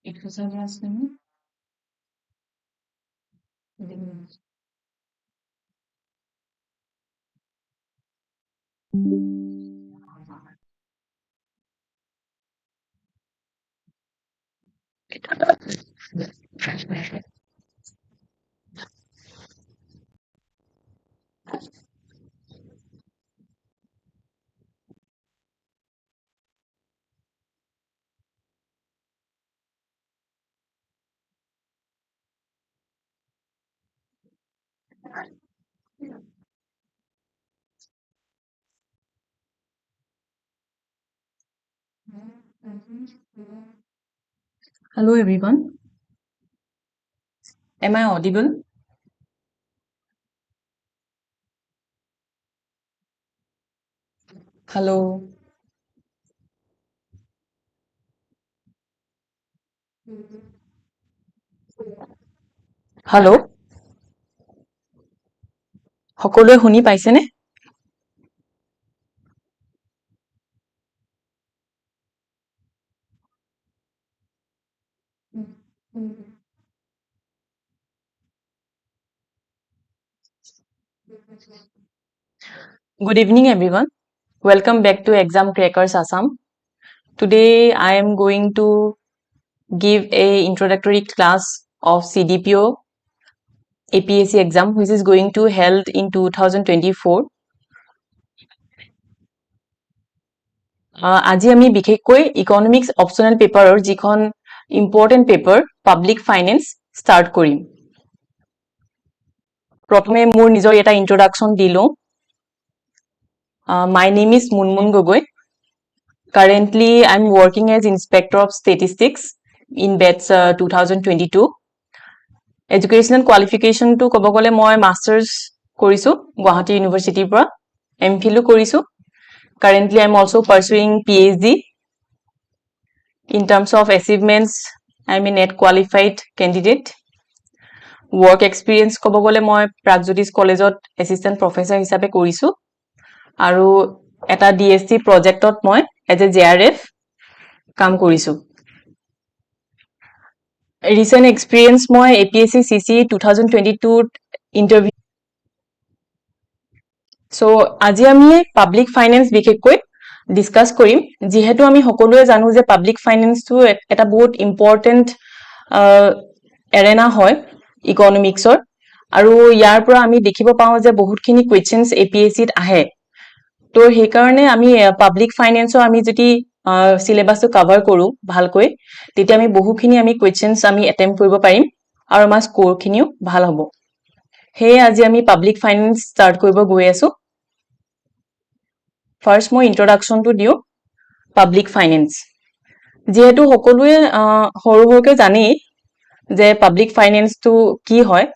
এইটো আছে নে? Hello everyone. Am I audible? Hello. Hello. সকলোৱে শুনি পাইছেনে? Good evening everyone. Welcome back to Exam Crackers Assam. Today I am going to give a introductory class of CDPO APSC exam which is going to held in 2024. আজি আমি বিশেষকৈ economics optional পেপাৰৰ যিখন important paper public finance start কৰিম। প্ৰথমে মোৰ নিজৰ এটা ইন্ট্ৰোডাকশন দিলো। My name is Moonmoon Gogoi. Currently, I'm working as Inspector of Statistics in batch 2022. Educational qualification to ক'ব গ'লে মই মাষ্টাৰ্ছ কৰিছো গুৱাহাটী ইউনিভাৰ্চিটিৰ পৰা, MPhil কৰিছো। Currently, I'm also pursuing PhD. In terms of achievements, I'm a net qualified candidate. Work experience ক'ব গ'লে মই প্ৰাগজ্যোতিষ কলেজত এচিষ্টেণ্ট প্ৰফেসৰ হিচাপে কৰিছো আৰু এটা DSC প্ৰজেক্টত মই এজ এ JRF কাম কৰিছো। Recent experience মই APSC CCE 2022 interview. So আজি আমি পাব্লিক ফাইনেন্স বিশেষকৈ ডিসকাস কৰিম যেহেতু আমি সকলোৱে জানো যে পাব্লিক ফাইনেন্সটো এটা বহুত ইম্পৰ্টেন্ট এৰেনা হয় ইকনমিক্সৰ আৰু ইয়াৰ পৰা আমি দেখিব পাওঁ যে বহুতখিনি কোৱেশ্চনস APSCত আহে। তো সেই কাৰণে আমি পাব্লিক ফাইনেন্সৰ আমি যদি সিলেবাসটো কভাৰ কৰো ভালকৈ তেতিয়া আমি বহুখিনি আমি কোৱেশ্চনস আমি অ্যাটেম্প কৰিব পাৰিম আৰু আমাৰ স্কোৰখিনিও ভাল হ'ব। হে আজি আমি পাব্লিক ফাইনেন্স ষ্টাৰ্ট কৰিব গৈ আছো। ফাৰ্স্ট মই ইন্ট্ৰোডাকশন টু দিও পাব্লিক ফাইনেন্স। যেহেতু সকলোৱে সৰুকৈ জানি যে পাব্লিক ফাইনেন্সটো কি হয়।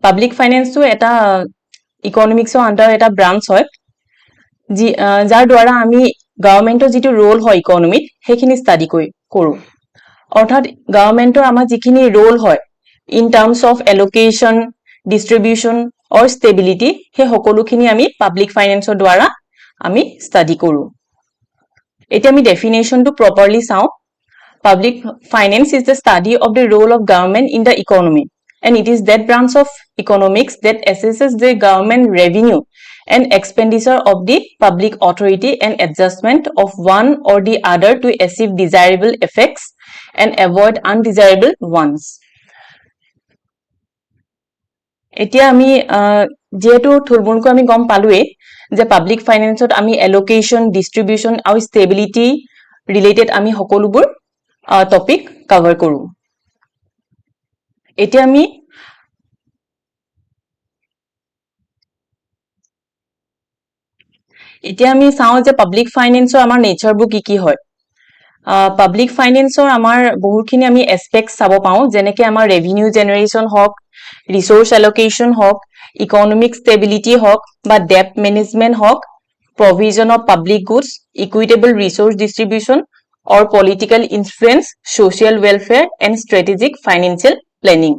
পাব্লিক ফাইনেন্সটো এটা ইকনমিক্সৰ আন্ডাৰ এটা ব্ৰাঞ্চ হয় যাৰ দ্বাৰা আমি গভৰ্নমেন্টৰ যেটো ৰোল হয় ইকনমিত হেখিনি ষ্টাডি কৰো। অৰ্থাৎ গভৰ্নমেন্টৰ আমাৰ যিখিনি ৰোল হয় in terms of allocation, distribution or stability হে সকলোখিনি আমি পাব্লিক ফাইনেন্সৰ দ্বাৰা আমি ষ্টাডি কৰো। এতিয়া আমি ডেফিনেশনটো প্ৰপাৰলি চাও। Public finance is the study of the role of government in the economy, and it is that branch of economics that assesses the government revenue and expenditure of the public authority and adjustment of one or the other to achieve desirable effects and avoid undesirable ones. এতিয়া আমি যেহেতু থুলমুলকৈ আমি গম পালোৱে যে public ফাইনেন্সত আমি allocation, ডিস্ট্ৰিবিউশন আৰু stability related আমি সকলোবোৰ টপিক কভাৰ কৰো। এতিয়া আমি চাও যে পাব্লিক ফাইনেন্সৰ আমাৰ নেচাৰবোৰ কি হয়। পাব্লিক ফাইনেন্সৰ আমাৰ বহুতখিনি আমি এসপেক্টস চাব পাওঁ যেনেকৈ আমাৰ ৰেভিনিউ জেনাৰেশন হওক, ৰিসোৰ্স এলোকেশন হওক, ইকনমিক ষ্টেবিলিটি হওক বা ডেট মেনেজমেন্ট হওক, provision of public goods, equitable resource distribution or political influence, social welfare and strategic financial planning.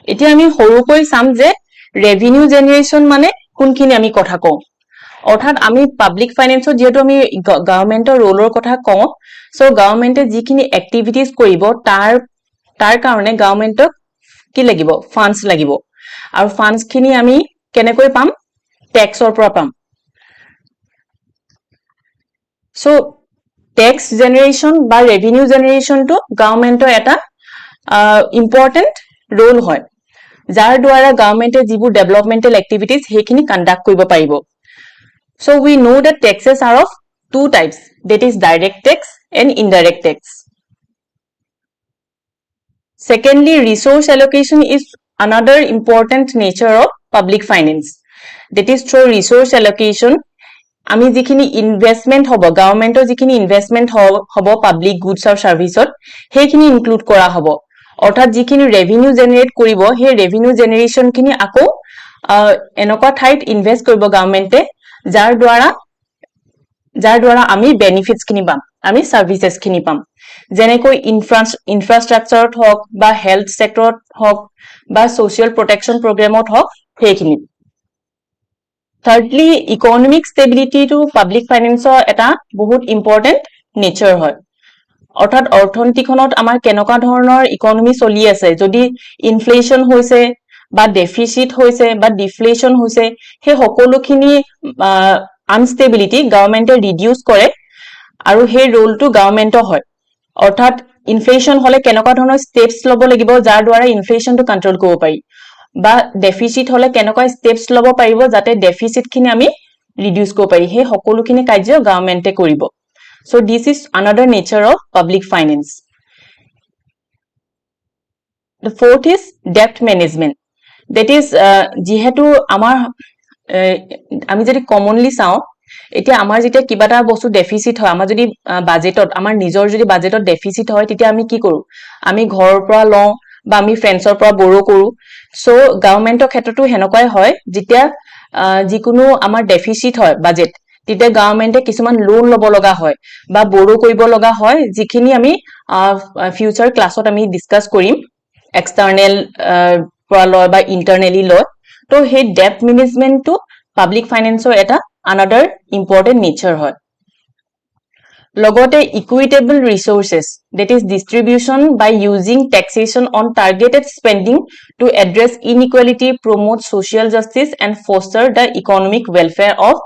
এতিয়া আমি হৰুকৈ চাম যে ৰেভিনিউ জেনাৰেশন মানে কোনখিনি আমি কথা কওঁ অৰ্থাৎ আমি পাব্লিক ফাইনেন্সত যেহেতু আমি গভৰ্নমেন্টৰ ৰোলৰ কথা কওঁ সো গভৰ্নমেন্টে যিখিনি এক্টিভিটিজ কৰিব তাৰ কাৰণে গভৰ্নমেন্টক কি লাগিব ফান্ডস লাগিব আৰু ফান্ডস খিনি আমি কেনেকৈ পাম ট্যাক্সৰ পৰা পাম সো ট্যাক্স জেনাৰেশন বা ৰেভিনিউ জেনাৰেশন টু গভৰ্নমেন্টৰ এটা ইম্পৰ্টেন্ট ৰোল হয় যাৰ দ্বাৰা গভৰ্নমেন্টে যিবোৰ ডেভেলপমেন্টাল এক্টিভিটিজ হেখিনি কন্ডাক্ট কৰিব পাৰিব so we know that taxes are of two types that is direct tax and indirect tax secondly resource allocation is another important nature of public finance that is through resource allocation আমি যিখিনি investment হ'ব গভৰ্নমেন্টৰ যিখিনি investment হ'ব public goods আৰু সাৰ্ভিসত হেখিনি include কৰা হ'ব অৰ্থাৎ যিখিনি ৰেভিনিউ জেনাৰেট কৰিব হে ৰেভিনিউ জেনাৰেশন খিনি আকৌ এনেকুৱা ঠাইত ইনভেষ্ট কৰিব গভৰ্নমেন্টে যাৰ দ্বাৰা আমি বেনিফিটস খিনি পাম আমি সাৰ্ভিসেস খিনি পাম যেনেকৈ ইনফ্ৰাষ্ট্ৰাকচাৰত হওক বা হেলথ সেক্টৰত হওক বা সোশিয়াল প্ৰটেকশন প্ৰগ্ৰামত হওক হেখিনি thirdly economic stability to public finance এটা বহুত ইম্পৰ্টেন্ট নেচাৰ হয় অৰ্থাৎ অৰ্থনীতিখনত আমাৰ কেনেকুৱা ধৰণৰ ইকোনমি চলি আছে যদি ইনফ্লেশন হৈছে বা ডেফিসিট হৈছে বা ডিফ্লেশন হৈছে হে সকলোখিনি আনষ্টেবিলিটি গভৰ্নমেন্টে ৰিডিউস কৰে আৰু হে ৰোলটো গভৰ্নমেন্টৰ হয় অৰ্থাৎ ইনফ্লেশন হলে কেনেকুৱা ধৰণৰ স্টেপস লব লাগিব যাৰ দ্বাৰা ইনফ্লেশনটো কন্ট্ৰোল কৰিব পাৰি বা ডেফিসিট হলে কেনেকুৱা স্টেপস লব পাৰিব যাতে ডেফিসিট খিনি আমি ৰিডিউস কৰিব পাৰি হে সকলোখিনি কাৰ্য গভৰ্নমেন্টে কৰিব so this is another nature of public finance the fourth is debt management that is যেহেতু আমাৰ আমি যদি কমনলি চাও এতিয়া আমাৰ যেতিয়া কিবা এটা বস্তু ডেফিসিট হয় আমাৰ যদি বাজেটত আমাৰ নিজৰ যদি বাজেটত ডেফিসিট হয় তেতিয়া আমি কি কৰো আমি ঘৰৰ পৰা লওঁ বা আমি ফ্ৰেন্ডছৰ পৰা বৰো কৰো সো গভৰ্নমেন্টৰ ক্ষেত্ৰটো হেনকুৱাই হয় যেতিয়া যিকোনো আমাৰ ডেফিসিট হয় বাজেট তেতিয়া গভৰ্নমেন্টে কিছুমান লোন লব লগা হয় বা বৰো কৰিব লগা হয় যিখিনি আমি ফিউচাৰ ক্লাছত আমি ডিসকাস কৰিম এক্সটাৰ্নেল পৰা লয় বা ইন্টাৰনেলি লয় তো হে ডেট মেনেজমেন্টটো পাব্লিক ফাইনেন্সৰ এটা another important nature হয় লগতে equitable resources that is distribution by using taxation on targeted spending to address inequality promote social justice and foster the economic welfare of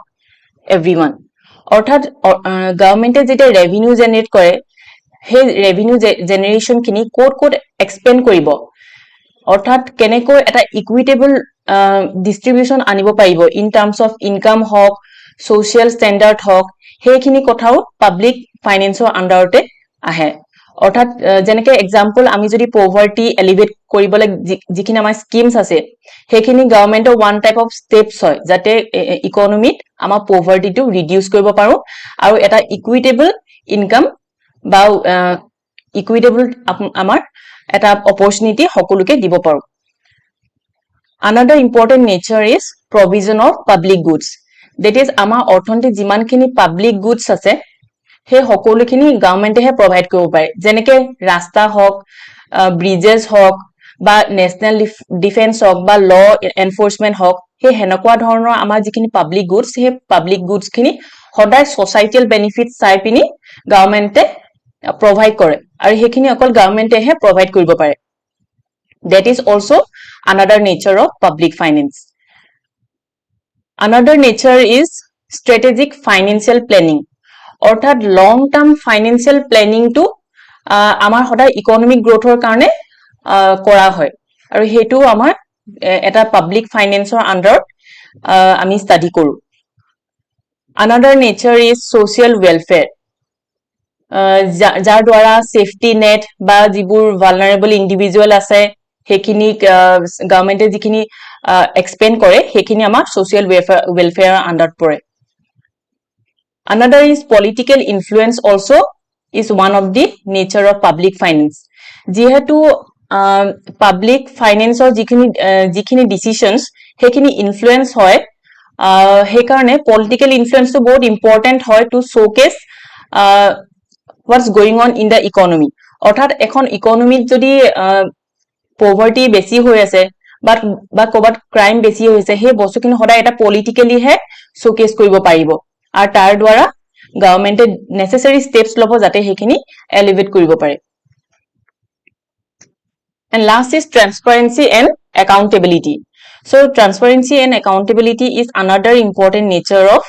everyone অৰ্থাৎ গভৰ্নমেন্টে যেটা ৰেভিনিউ জেনাৰেট কৰে হে revenue generation খিনি কোড expend কৰিব অৰ্থাৎ কেনেকৈ এটা ইকুইটেবল ডিস্ট্ৰিবিউশন আনিব পাৰিব ইন টাৰ্মস অফ ইনকাম হক সোশিয়াল স্ট্যান্ডাৰ্ড হক হেখিনি কথাও পাব্লিক ফাইনেন্সৰ আন্ডাৰতে আহে অৰ্থাৎ যেনেকৈ এক্সাম্পল আমি যদি পভাৰ্টি এলিভেট কৰিবলৈ যিখিনি আমাৰ স্কিমস আছে হেখিনি গভৰ্নমেন্টৰ ওয়ান টাইপ অফ স্টেপস হয় যাতে ইকোনমিত আমাৰ পভাৰ্টিটো ৰিডিউস কৰিব পাৰো আৰু এটা ইকুইটেবল ইনকাম বা ইকুইটেবল আমাৰ এটা অপৰচুনিটি সকলোকে দিব পাৰো another important nature is provision of public goods that is আমাৰ অৰ্থনীতি যিমানখিনি পাব্লিক গুডস আছে হে সকলোখিনি গভৰ্নমেন্টে হে প্ৰভাইড কৰিব পাৰে যেনেকৈ ৰাস্তা হওক ব্ৰিজেস হওক বা নেশনাল ডিফেন্স হওক বা ল এনফোৰ্সমেন্ট হওক হে হেনকুৱা ধৰণৰ আমাৰ যিখিনি পাব্লিক গুডস হে পাব্লিক গুডস খিনি সদায় সোসাইটিয়াল বেনিফিট চাই পিনি গভৰ্নমেন্টে প্ৰভাইড কৰে আৰু হেখিনি অকল গভৰ্নমেন্টে হে প্ৰভাইড কৰিব পাৰে that is also another nature of public finance another nature is strategic financial planning অৰ্থাৎ long term financial planning to আমাৰ সদায় ইকোনমিক গ্ৰোথৰ কাৰণে কৰা হয় আৰু হেতু আমাৰ এটা পাব্লিক ফাইনেন্সৰ আন্ডাৰ আমি ষ্টাডি কৰো another nature is social welfare যাৰ দ্বাৰা সেফটি নেট বা যিবোৰ ভালনাৰেবল ইন্ডিভিজুয়াল আছে হেখিনি গভৰ্নমেন্টে যিখিনি এক্সপেন্ড কৰে হেখিনি আমাৰ সোশিয়াল ওয়েলফেয়াৰ আন্ডাৰ পৰে another is political influence also is one of the nature of public finance যেহেতু পাব্লিক ফাইনেন্সৰ যিখিনি ডিসিশনস হেখিনি ইনফ্লুয়েন্স হয় হে কাৰণে পলিটিক্যাল ইনফ্লুয়েন্সটো বহুত ইম্পৰ্টেন্ট হয় two showcase what's going on in the economy অৰ্থাৎ এখন ইকোনমিত যদি poverty বেছি হৈ আছে বা ক'বাত crime বেছি হৈছে সেই বস্তুখিনি সদায় এটা politically হে showcase কৰিব পাৰিব আৰু তাৰ দ্বাৰা government necessary steps ল'ব যাতে সেইখিনি elevate কৰিব পাৰে and last is transparency and accountability so transparency and accountability is another important nature of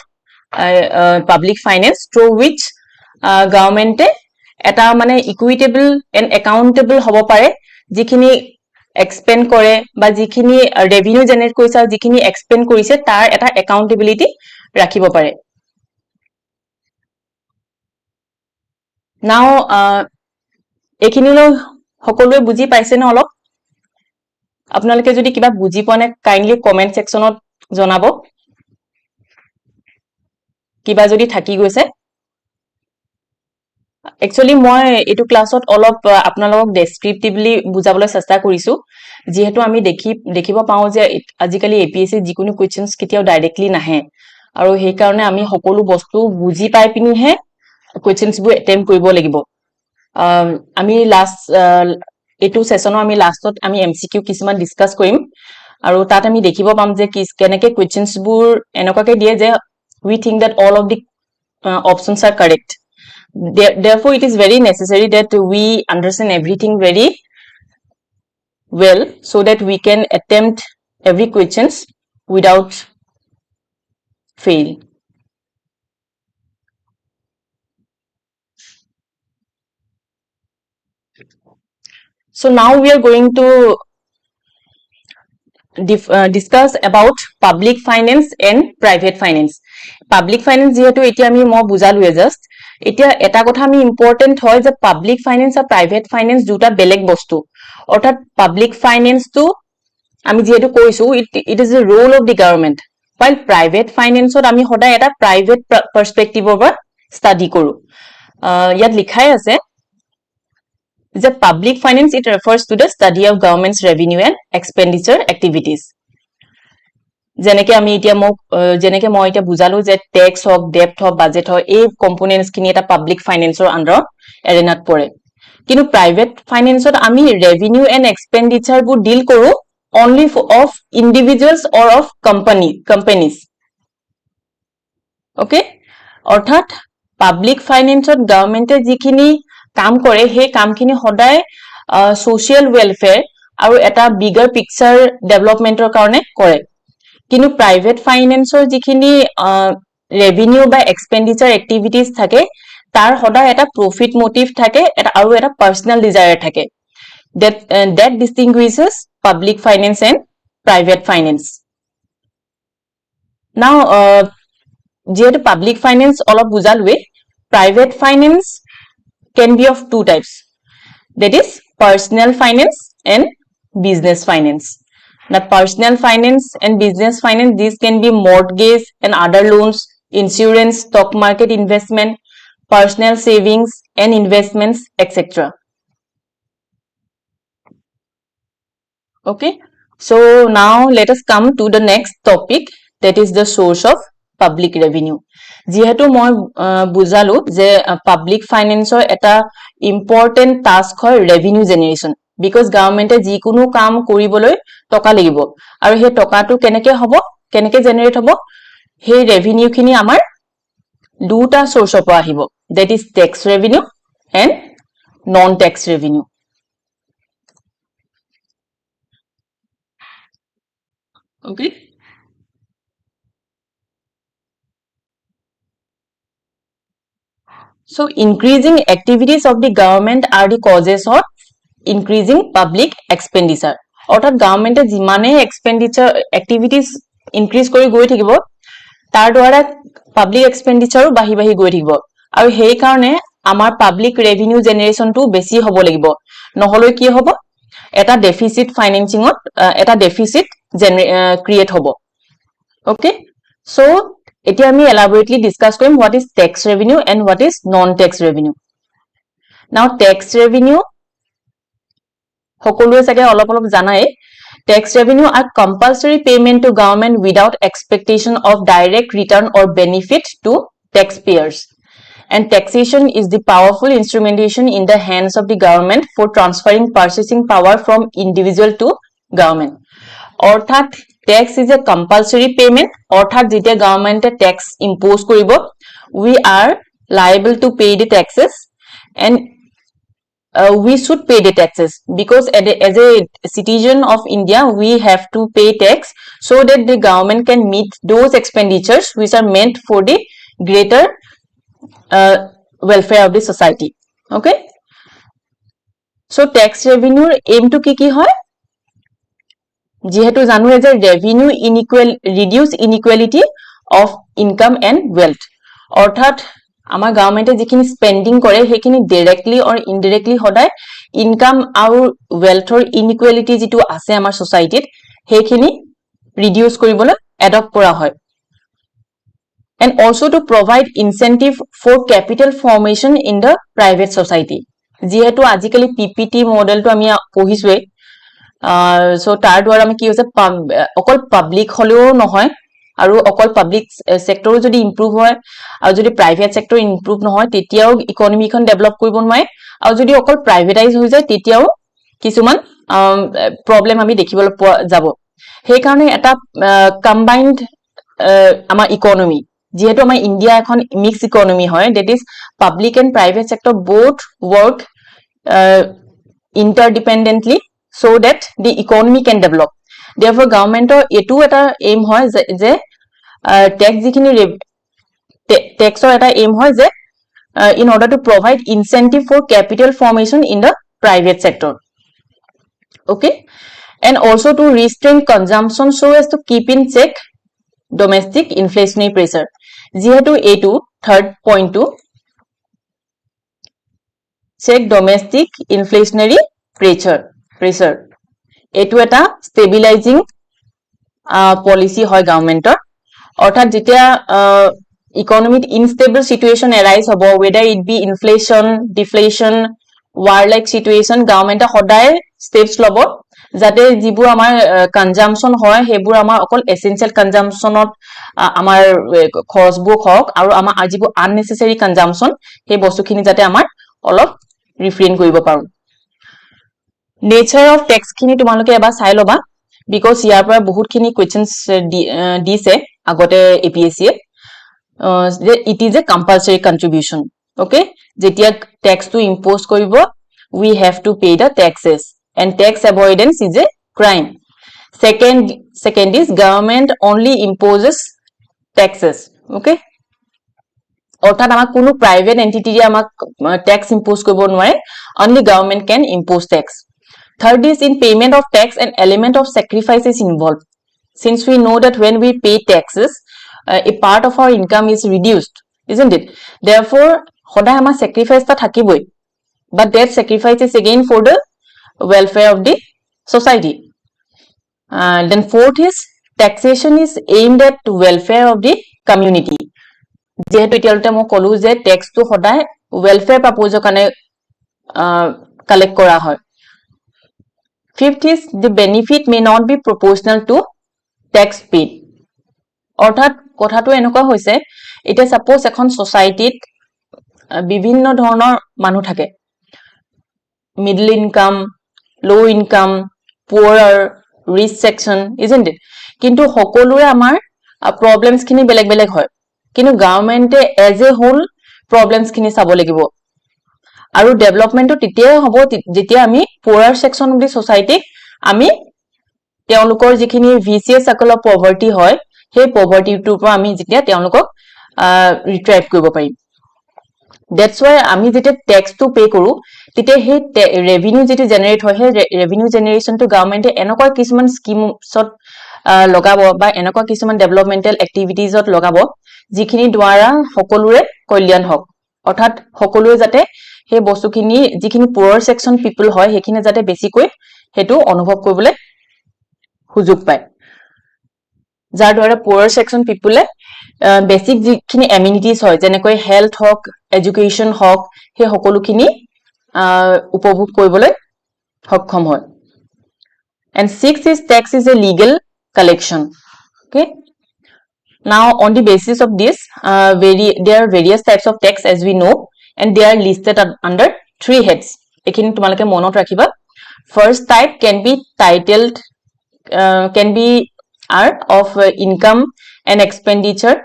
public finance through which government এটা মানে equitable and accountable হ'ব পাৰে যিখিনি expend কৰে বা যিখিনি revenue generate কৰিছে আৰু যিখিনি expend কৰিছে তাৰ এটা accountability ৰাখিব পাৰে now এইখিনিলৈ সকলোৱে বুজি পাইছে না অলপ আপোনালোকে যদি কিবা বুজি পোৱা নাই কাইন্ডলি কমেন্ট সেকশনত জনাব কিবা যদি থাকি গৈছে Actually মই এটো ক্লাছত অলপ আপোনালোকক ডেসক্ৰিপটিভলি বুজাবলৈ চেষ্টা কৰিছো যেহেতু আমি দেখিব পাও যে আজিকালি APSC যিকোনো কোৱেশ্চনস কেতিয়াও ডাইৰেক্টলি নাহে আৰু সেই কাৰণে আমি সকলো বস্তু বুজি পাই পিনিহে কোৱেশ্চনস বু এটেম্প কৰিব লাগিব আমি লাষ্ট এটো সেশনৰ আমি লাষ্টত আমি MCQ কিছুমান ডিসকাস কৰিম আৰু তাত আমি দেখিব পাম যে কেনেকে কোৱেশ্চনস বুৰ এনেকুৱাকে দিয়ে যে we think that all of the options are correct therefore it is very necessary that we understand everything very well so that we can attempt every questions without fail so now we are going to discuss about public finance and private finance public finance যেহেতু এতিয়া আমি মই বুজালোৱে just এতিয়া এটা কথা আমি important হয় যে পাবলিক ফাইনান্স আৰু প্ৰাইভেট ফাইনান্স দুটা বেলেগ বস্তু অৰ্থাৎ পাবলিক ফাইনান্স টু আমি যেহেতু কৈছো it is the role of the government while private finance ত আমি সদায় এটা private perspective of study কৰো ইয়াত লিখাই আছে যে public finance it refers to the study of government's revenue and expenditure activities যেনেকে আমি এতিয়া যেনেকে মই এতিয়া বুজালো যে ট্যাক্স হক ডেপ্ট হক বাজেট হক এই কম্পোনেন্টস খিনি এটা পাবলিক ফাইনান্সৰ আন্ডাৰ এৰেনাত পৰে কিন্তু প্ৰাইভেট ফাইনান্সত আমি ৰেভিনিউ এণ্ড এক্সপেন্ডিচাৰ বু ডিল কৰো only of individuals or of companies okay অৰ্থাৎ পাবলিক ফাইনান্সত গভৰ্নমেন্টে যিখিনি কাম কৰে সেই কামখিনি সদায় সোশ্যাল ওয়েলফেয়াৰ আৰু এটা বিগাৰ পিকচাৰ ডেভেলপমেন্টৰ কাৰণে কৰে কিন্তু প্ৰাইভেট ফাইনান্সৰ যিখিনি ৰেভিনিউ বা এক্সপেন্ডিচাৰ এক্টিভিটিজ থাকে তাৰ সদায় এটা প্ৰফিট মোটিভ থাকে আৰু এটা পাৰ্সোনাল ডিজায়াৰ থাকে that distinguishes public finance and private finance now যেহেতু public finance অলপ বুজালোৱে private finance can be of two types that is personal finance and business finance now personal finance and business finance these can be mortgage and other loans insurance stock market investment personal savings and investments etc okay so now let us come to the next topic that is the source of public revenue যেহেতু মই বুজালো যে public ফাইনান্সৰ এটা important task হয় revenue generation because government যিকোনো কাম কৰিবলৈ টকা লাগিব আৰু সেই টকাটো কেনেকে জেনাৰেট হ'ব সেই ৰেভিনিউ খিনি আমাৰ দুটা সোৰ্সৰ পৰা আহিব that is tax revenue and non tax revenue okay so increasing activities of the government are the causes of increasing public expenditure অৰ্থাৎ গভৰ্নমেন্টে যিমানে এক্সপেন্ডিচাৰ এক্টিভিটিজ ইনক্ৰিজ কৰি গৈ থাকিব তাৰ দ্বাৰা পাবলিক এক্সপেন্ডিচাৰো বাঢ়ি গৈ থাকিব আৰু সেই কাৰণে আমাৰ পাবলিক ৰেভিনিউ জেনাৰেশনটো বেছি হ'ব লাগিব নহলৈ কি হ'ব এটা ডেফিসিট ফাইনান্সিংত এটা ডেফিসিট ক্ৰিয়েট হ'ব ওকে সো এতিয়া আমি elaborately discuss কৰিম what is tax revenue and what is non tax revenue now tax revenue সকলোৱে চাগে অলপ জানাই tax revenue are compulsory payment to government without expectation of direct return or benefit to taxpayers And taxation is the powerful instrumentation in the hands of the government for transferring purchasing power from individual to government. অৰ্থাৎ tax is a compulsory payment. অৰ্থাৎ যেতিয়া government tax impose কৰিব, we are liable to pay the taxes, and we should pay the taxes because as a citizen of India, we have to pay tax so that the government can meet those expenditures which are meant for the greater welfare of the society. Okay, so tax revenue aim to ki hoy, যেহেতু জানো যে revenue reduce inequality of income and wealth. অৰ্থাৎ আমাৰ গভৰ্নমেন্টে যিখিনি spending কৰে সেইখিনি directly অৰ indirectly সদায় income আৰু ওয়েলথৰ ইনইকুৱেলিটি যেটো আছে আমাৰ সোসাইটিত সেইখিনি ৰিডিউস কৰিবলৈ এডপ্ট কৰা হয়. And also to provide incentive for capital formation in the private society. যেহেতু আজিকালি PPT মডেলটো আমি পঢ়িছোৱে, so তাৰ দ্বাৰা আমি কি হৈছে অকল পাবলিক হলেও নহয় আৰু অকল পাবলিক সেক্টৰো যদি ইমপ্ৰুভ হয় আৰু যদি প্ৰাইভেট সেক্টৰ ইমপ্ৰুভ নহয় তেতিয়াও ইকোনমিখন ডেভেলপ কৰিব নোৱাৰে, আৰু যদি অকল প্ৰাইভেটাইজ হৈ যায় তেতিয়াও কিছুমান প্ৰবলেম আমি দেখিবলৈ পোৱা যাব. সেই কাৰণে এটা কম্বাইন্ড আমাৰ ইকোনমি, যেহেতু আমাৰ ইন্ডিয়া এখন মিক্স ইকোনমি হয়, that is public and private sector both work interdependently so that the economy can develop. Therefore government etu eta aim hoy je tax jikhini tax eta aim hoy je in order to provide incentive for capital formation in the private sector. Okay, and also to restrain consumption so as to keep in check domestic inflationary pressure. যেহেতু এটু third point to check domestic inflationary pressure এটু এটা stabilizing policy হয় গভৰ্নমেন্টৰ. অৰ্থাৎ যেতিয়া economic unstable situation arise হ'ব, whether it be inflation, deflation, war like situation, গভর্নমেন্টে সদায় steps লব যাতে যিবোৰ আমাৰ কনজাম্পশন হয় সেইবোৰ আমাৰ অকল এসেনশিয়াল কনজাম্পশনত আমাৰ খৰচবোৰ হওক আৰু আমাৰ যিবোৰ আননেসেসাৰী কনজাম্পশন সেই বস্তুখিনি যাতে আমাৰ অলপ ৰিফ্ৰেইন কৰিব পাৰো. নেচাৰ অফ টেক্স খিনি তোমালোকে এবাৰ চাই লবা, বিকজ ইয়াৰ পৰা বহুতখিনি কোৱেশ্চনছ দিছে আগতে APSC যে it is a compulsory contribution. Okay, যেতিয়া টেক্সটো ইম্পোজ কৰিব we have to pay the taxes, and tax avoidance is a crime. Second is government only imposes taxes. Okay, অৰ্থাৎ আমাক কোনো private entity আমাক tax impose কৰিব নোৱাৰে, only government can impose tax. Third is in payment of tax an element of sacrifice is involved, since we know that when we pay taxes a part of our income is reduced, isn't it? Therefore সদায় আমাৰ sacrifice টা থাকিবই, but that sacrifice is again for the welfare of the society. Then fourth is taxation is aimed at welfare of the community. যেহেতু এতিয়ালৈকে মই কলো যে ট্যাক্সটো সদায় ওয়েলফেয়াৰ পাৰপজৰ কাৰণে কালেক্ট কৰা হয়. Fifth is the benefit may not be proportional to tax paid. অৰ্থাৎ কথাটো এনেকুৱা হৈছে, এতিয়া সাপোজ এখন সোসাইটিত বিভিন্ন ধৰণৰ মানুহ থাকে, middle income, low income, poorer, rich section, isn't it? কিন্তু সকলোৰে আমাৰ problems খিনি বেলেগ বেলেগ হয়, কিন্তু গভৰ্নমেন্টে এজ এ হোল problems খিনি চাব লাগিব. আৰু ডেভেলপমেন্টটো তেতিয়াই হ'ব যেতিয়া আমি poorer section of the society আমি তেওঁলোকৰ যিখিনি vicious circle of poverty হয় সেই পভাৰ্টিটোৰ পৰা আমি যেতিয়া তেওঁলোকক ৰিট্ৰাইভ কৰিব পাৰিম. That's why আমি যেতিয়া ট্যাক্স টো পে কৰো তেতিয়া সেই ৰেভিনিউ যেটো জেনাৰেট হয় সেই ৰেভিনিউ জেনাৰেশন টো গভৰ্নমেন্টে এনেকুৱা কিছুমান স্কিমছত লগাব বা এনেকুৱা কিছুমান ডেভেলপমেন্টাল এক্টিভিটিজত লগাব যিখিনি দ্বাৰা সকলোৰে কল্যাণ হওক. অৰ্থাৎ সকলোৱে যাতে সেই বস্তুখিনি যিখিনি পুৱাৰ সেকশন পিপল হয় সেইখিনি যাতে বেছিকৈ হেতু অনুভৱ কৰিবলৈ সুযোগ পায়, যাৰ দ্বাৰা পুৱাৰ সেকশন পিপলে বেসিক যিখিনি এমিনিটিজ হয় যেনেকৈ হেলথ হওক, এডুকেশন হওক, সেই সকলোখিনি উপভোগ কৰিবলৈ সক্ষম হয়. And sixth is tax is a legal collection. Okay, Now, on the basis of this, there are various types of tax as we know, and they are listed under 3 heads. Ekhini tumalake monot rakhiba. First type can be titled, can be of income and expenditure,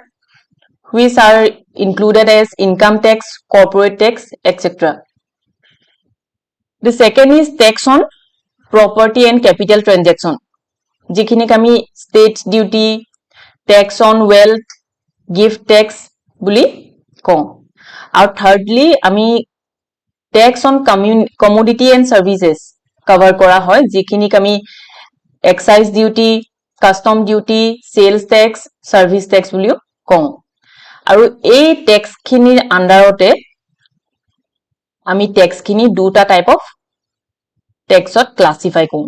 which are included as income tax, corporate tax, etc. The second is tax on property and capital transaction. Jikhini kami state duty, tax on wealth, gift tax buli kong. Our thirdly, ami tax on commodity and services cover kora hoy. Jikhini kami excise duty, custom duty, sales tax, service tax buli kong. Aru a tax khini underote ami tax khini duta type of tax ot classify kong.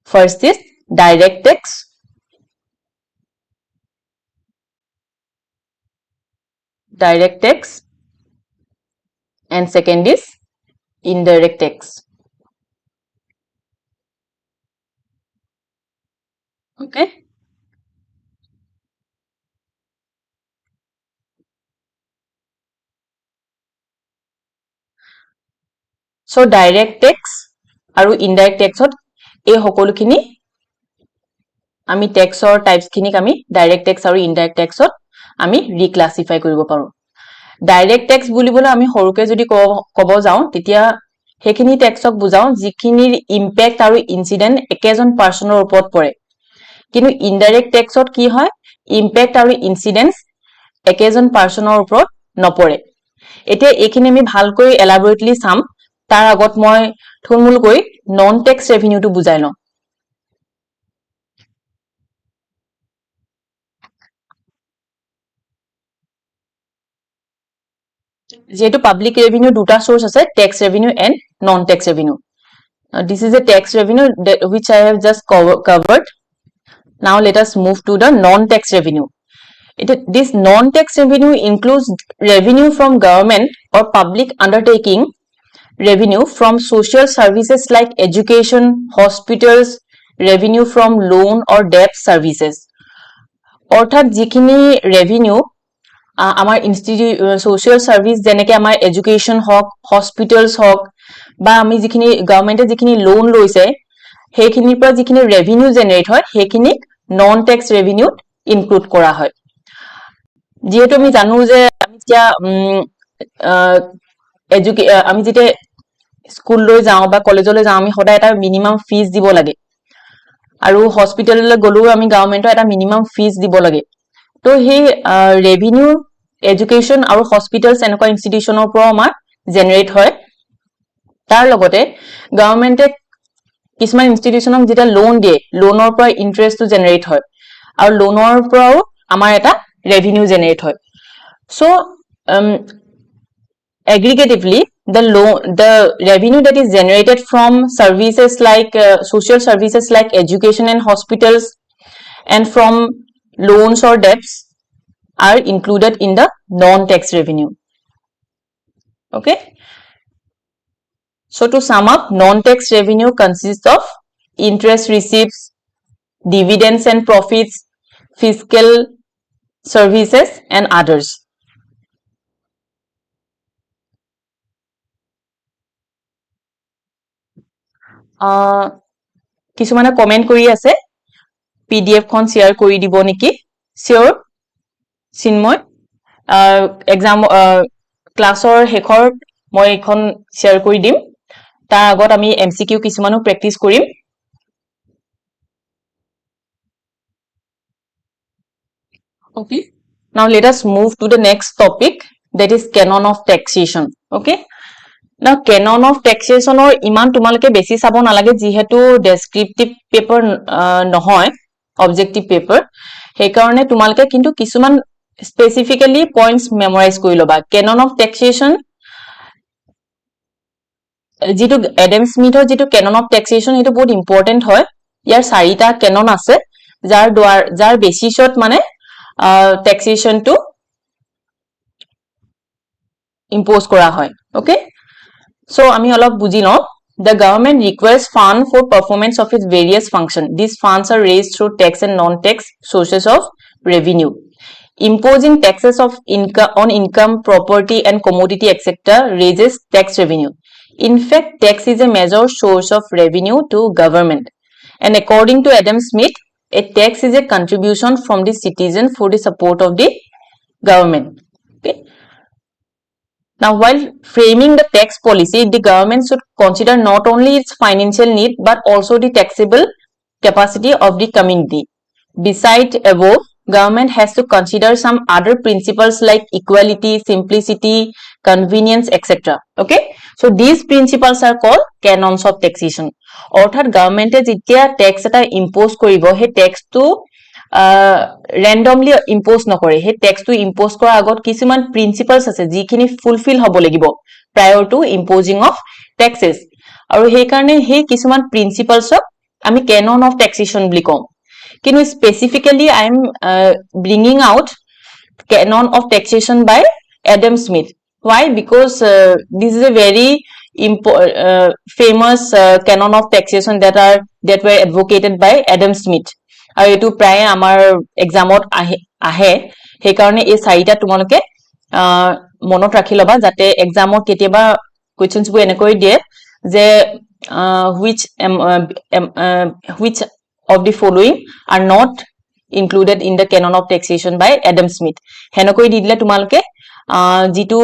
First is direct tax. Direct tax, and second is indirect tax. Okay. So direct tax aru indirect tax ot ei hokolu khini ami tax or types khini ami direct tax aru indirect tax ot ami reclassify koribo paru. Direct tax bulibole ami horuke jodi kobo jao titia hekhini tax ok bujao jikhinir impact aru incident ekejon person or upot pore. Kintu indirect tax ot ki hoy impact aru incidents ekejon person or upot nopore. Etia ekhini ami bhalkoi elaborately sam. Tar agot moi thulmul koi non tax revenue to bujai lo. যেহেতু public revenue দুটা source আছে, tax revenue and non tax revenue. This is a tax revenue which I have just covered. Now let us move to the non tax revenue. This non tax revenue includes revenue from government or public undertaking, revenue from social services like education, hospitals, revenue from loan or debt services. অর্থাৎ যিখিনি revenue আমাৰ social service যেনেকে আমাৰ education হক, hospitals হক বা আমি যিখিনি government যিখিনি loan লৈছে সেইখিনিৰ পৰা যিখিনি revenue generate হয় সেইখিনি non tax revenue include কৰা হয়। যেহেতু আমি জানো যে আমি এতিয়া আমি যেতে স্কুল লৈ যাও বা কলেজলৈ যাও আমি সদায় এটা মিনিমাম ফিজ দিব লাগে আৰু হস্পিটেললৈ গলো আমি গভৰ্নমেন্টৰ এটা মিনিমাম ফিজ দিব লাগে। তো সেই ৰেভিনিউ এডুকেশন আৰু হস্পিটেলস এনেকুৱা ইনষ্টিটিউচনৰ পৰা আমাৰ জেনাৰেট হয়। তাৰ লগতে গভৰ্নমেন্টে কিছুমান ইনষ্টিটিউচনক যেটা লোন দিয়ে লোনৰ পৰা ইন্টাৰেষ্টটো জেনাৰেট হয় আৰু লোনৰ পৰাও আমাৰ এটা ৰেভিনিউ জেনাৰেট হয়। So aggregatively the revenue that is generated from services like social services like education and hospitals and from loans or debts are included in the non-tax revenue. Okay. So to sum up, non-tax revenue consists of interest receipts, dividends and profits, fiscal services and others. কিছুমানে comment কৰি আছে PDF খন share কৰি দিব নেকি? Sure, Chinmoy exam ক্লাছৰ শেষৰ মই এখন শেয়াৰ কৰি দিম। তাৰ আগত আমি MCQ কিছুমানো প্ৰেক্টিস কৰিম। Okay, now let us move to the next topic, that is canon of taxation. Okay, now canon of taxation or iman tumalke besi sabo nalage jihetu descriptive paper nohoy objective paper he karone tumalke kintu kisuman specifically points memorize kori loba। canon of taxation jitu Adam Smith or jitu canon of taxation itu bahut important hoy। yar sarita canon ase jar basisot mane taxation to impose kora hoy। okay, so ami olop buji lo, the government requires fund for performance of its various functions. These funds are raised through tax and non-tax sources of revenue. imposing taxes of income on income, property and commodity etc. raises tax revenue. In fact, tax is a major source of revenue to government, and according to Adam Smith, a tax is a contribution from the citizen for the support of the government. Okay. Now, while framing the tax policy, the government should consider not only its financial need but also the taxable capacity of the community. Besides above, government has to consider some other principles like equality, simplicity, convenience, etc. Okay, so these principles are called canons of taxation. অৰ্থাৎ গভৰ্ণমেণ্টে যেতিয়া tax এটা impose কৰিব, সেই টেক্সটো randomly impose নকৰে। সেই টেক্সটো impose কৰাৰ আগত কিছুমান প্ৰিন্সিপলছ আছে যিখিনি ফুলফিল হ'ব লাগিব prior to imposing of taxes, আৰু সেই কাৰণে সেই কিছুমান প্ৰিন্সিপলছক আমি canon of taxation বুলি কওঁ। কিন্তু specifically I am bringing out canon of taxation by Adam Smith. Why? Because this is a very famous canon of taxation that were advocated by Adam Smith. আৰু এটো প্ৰায় আমাৰ এক্সামত আহে, সেই কাৰণে এই চাৰিটা তোমালোকে মনত ৰাখি লবা যাতে এক্সামত কেতিয়াবা কোৱেশ্চনছ বু এনেকৈ দিয়ে যে which of the following are not included in the canon of taxation by Adam Smith, হেনকৈ দি দিলে তোমালোকে যেটো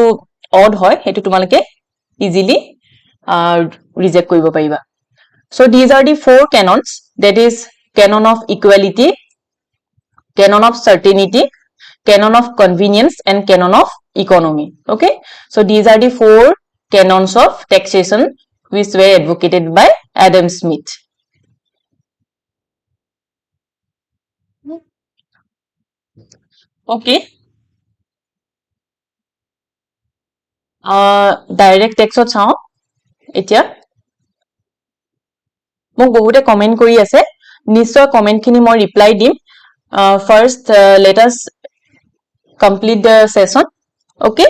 অড হয় হেতু তোমালোকে easily ৰিজেক্ট কৰিব পাৰিবা। So these are the four canons, that is canon of equality, canon of certainty, canon of convenience and canon of economy. Okay, so these are the four canons of taxation which were advocated by Adam Smith. Okay, direct tax ot চাও এতিয়া মোক বহুতে comment কৰি আছে, নিশ্চয় comment খিনি মই reply দিম। First let us complete the session. Okay,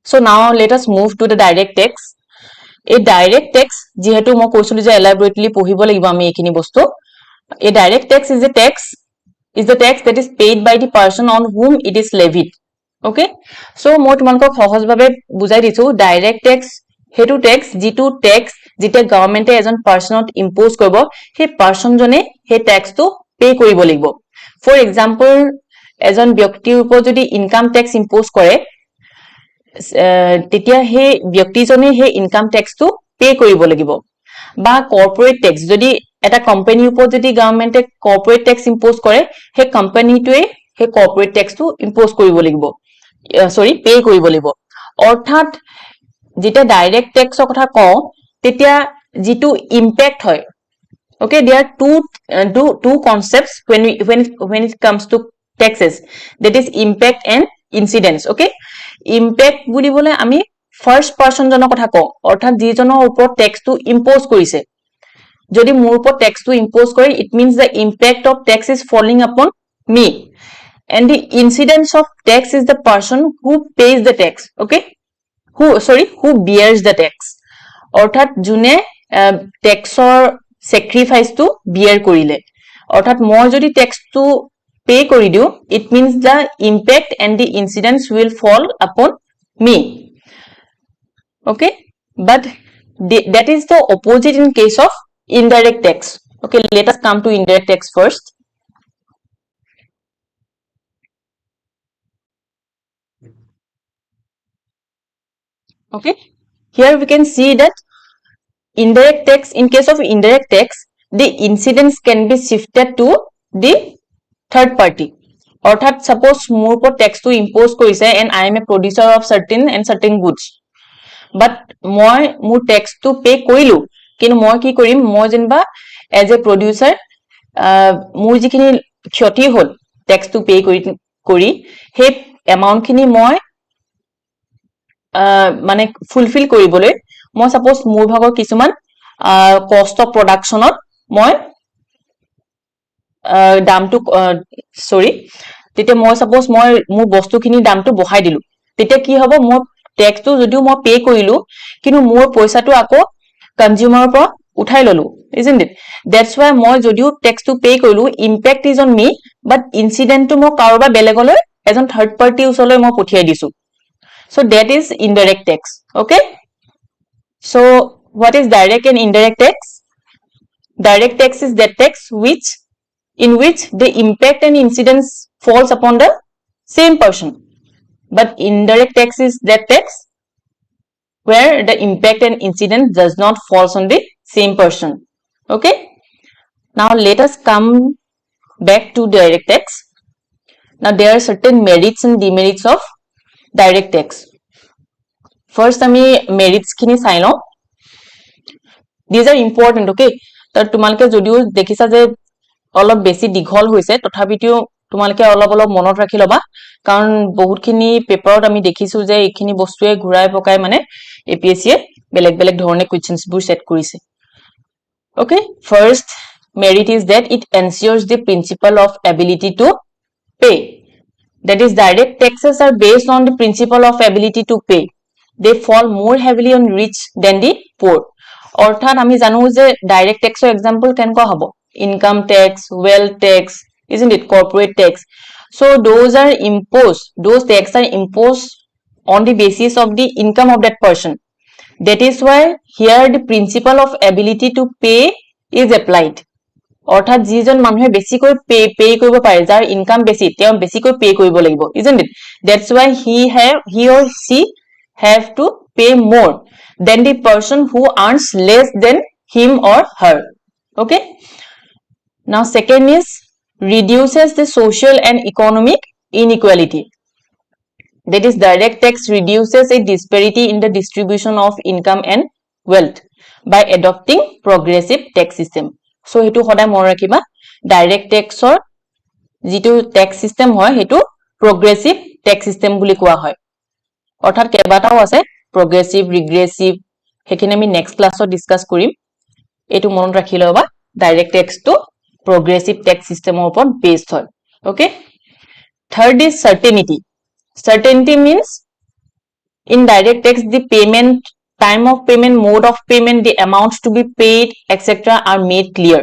so now let us move to the direct tax. A direct tax যেহেতু মই কৈছিলো যে elaborately পঢ়িব লাগিব আমি এইখিনি বস্তু। A direct tax is the tax that is paid by the person on whom it is levied. Okay, so মই তোমালোকক সহজভাৱে বুজাই দিছো ডাইৰেক্ট টেক্স হেতু টেক্স যেটো টেক্স যেটা গভৰ্ণমেণ্টে এজন পাৰ্সনত ইম্পোজ কৰিব, সেই পাৰ্সন জনে সেই টেক্সটো পে কৰিব লাগিব। ফৰ এক্সাম্পল, এজন ব্যক্তিৰ ওপৰত যদি ইনকাম টেক্স ইম্পোজ কৰে তেতিয়া সেই ব্যক্তিজনে সেই ইনকাম টেক্সটো পে কৰিব লাগিব। বা কৰ্পোৰেট টেক্স, যদি এটা কোম্পানীৰ ওপৰত যদি গভৰ্ণমেণ্টে কৰ্পোৰেট টেক্স ইম্পোজ কৰে, সেই কোম্পানীটোৱে সেই কৰ্পোৰেট টেক্সটো ইম্পোজ কৰিব লাগিব, সৰি পে কৰিব লাগিব। অৰ্থাৎ যেটা ডাইৰেক্ট টেক্সৰ কথা কওঁ তেতিয়া যেটো ইম্প্যাক্ট হয়। Okay, there are two concepts when it comes to taxes, that is impact and incidence. Okay, impact বুলিবলে আমি ফার্স্ট পারসন জনৰ কথা কওঁ, অৰ্থাৎ যিজনৰ ওপৰত টেক্সটো ইম্পোজ কৰিছে। যদি মোৰ ওপৰত টেক্সটো ইম্পোজ কৰে, it means the impact of tax is falling upon me, and the incidence of tax is the person who pays the tax. Okay, who bears the tax, অৰ্থাৎ যোনে টেক্সৰ sacrifice to bear কৰিলে। অৰ্থাৎ মই যদি টেক্সটো pay কৰি দিও, it means the impact and the incidence will fall upon me. Okay, but that is the opposite in case of indirect tax. Okay, let us come to indirect tax first. Okay, here we can see that indirect tax, in case of indirect tax, the incidence can be shifted to the third party. Orthat suppose more por tax to impose korise and I am a producer of certain goods, but moi more tax to pay koilu, kinu moi ki korim, moi jenba as a producer more jikhini khyoti hol tax to pay kori he amount khini moi মানে fulfil কৰিবলৈ মই suppose মোৰ ভাগৰ কিছুমান cost of প্ৰডাকশনত মই দামটো সৰি তেতিয়া মই সাপোজ মই মোৰ বস্তুখিনি দামটো বহাই দিলো, তেতিয়া কি হ'ব, মই টেক্সটো যদিও মই পে কৰিলো কিন্তু মোৰ পইচাটো আকৌ কনজিউমাৰৰ পৰা উঠাই ললো, isn't it? That's why মই যদিও tax to pay কৰিলো impact is on me but incident to মই কাৰোবাৰ বেলেগলৈ এজন third party ওচৰলৈ মই পঠিয়াই দিছো so that is indirect tax okay so what is direct and indirect tax direct tax is that tax in which the impact and incidence falls upon the same person but indirect tax is that tax where the impact and incident does not falls on the same person okay now let us come back to direct tax now there are certain merits and demerits of direct tax first ami merits khini sai lo these are important okay tar tumalke jodio dekhisa je অলপ বেছি দীঘল হৈছে তথাপিও তোমালকে অলপ মনত ৰাখি লবা কাৰণ বহুত খিনি পেপাৰত আমি দেখিছো যে এইখিনি বস্তুৱে ঘুৰাই পকাই মানে APSC এ বেলেগ বেলেগ ধৰণে কোৱেশ্চনছ বোৰ সেট কৰিছে okay first merit is that it ensures the principle of ability to pay that is direct taxes are based on the principle of ability to pay they fall more heavily on rich than the poor অৰ্থাৎ আমি জানো যে direct ট্যাক্সৰ example কেনকা হ'ব income tax wealth tax isn't it corporate tax so those tax are imposed on the basis of the income of that person that is why here the principle of ability to pay is applied অৰ্থাৎ যিজন মানুহে বেছিকৈ pay কৰিব পাৰে যাৰ income বেছি তেওঁ বেছিকৈ পে কৰিব লাগিব isn't it that's why he or she have to pay more than the person who earns less than him or her okay now second is reduces the social and economic inequality that is direct tax reduces a disparity in the distribution of income and wealth by adopting progressive tax system so hetu hoda mon rakhiba direct tax or jitu tax system hoy hetu progressive tax system buli kowa hoy অর্থাৎ কেবাটাও আছে progressive regressive হেখিনি আমি next class ত discuss কৰিম এটো মনত ৰাখি লবা direct tax to progressive tax system upon based হয় okay third is certainty means in direct tax the payment time of payment mode of payment the amounts to be paid etc are made clear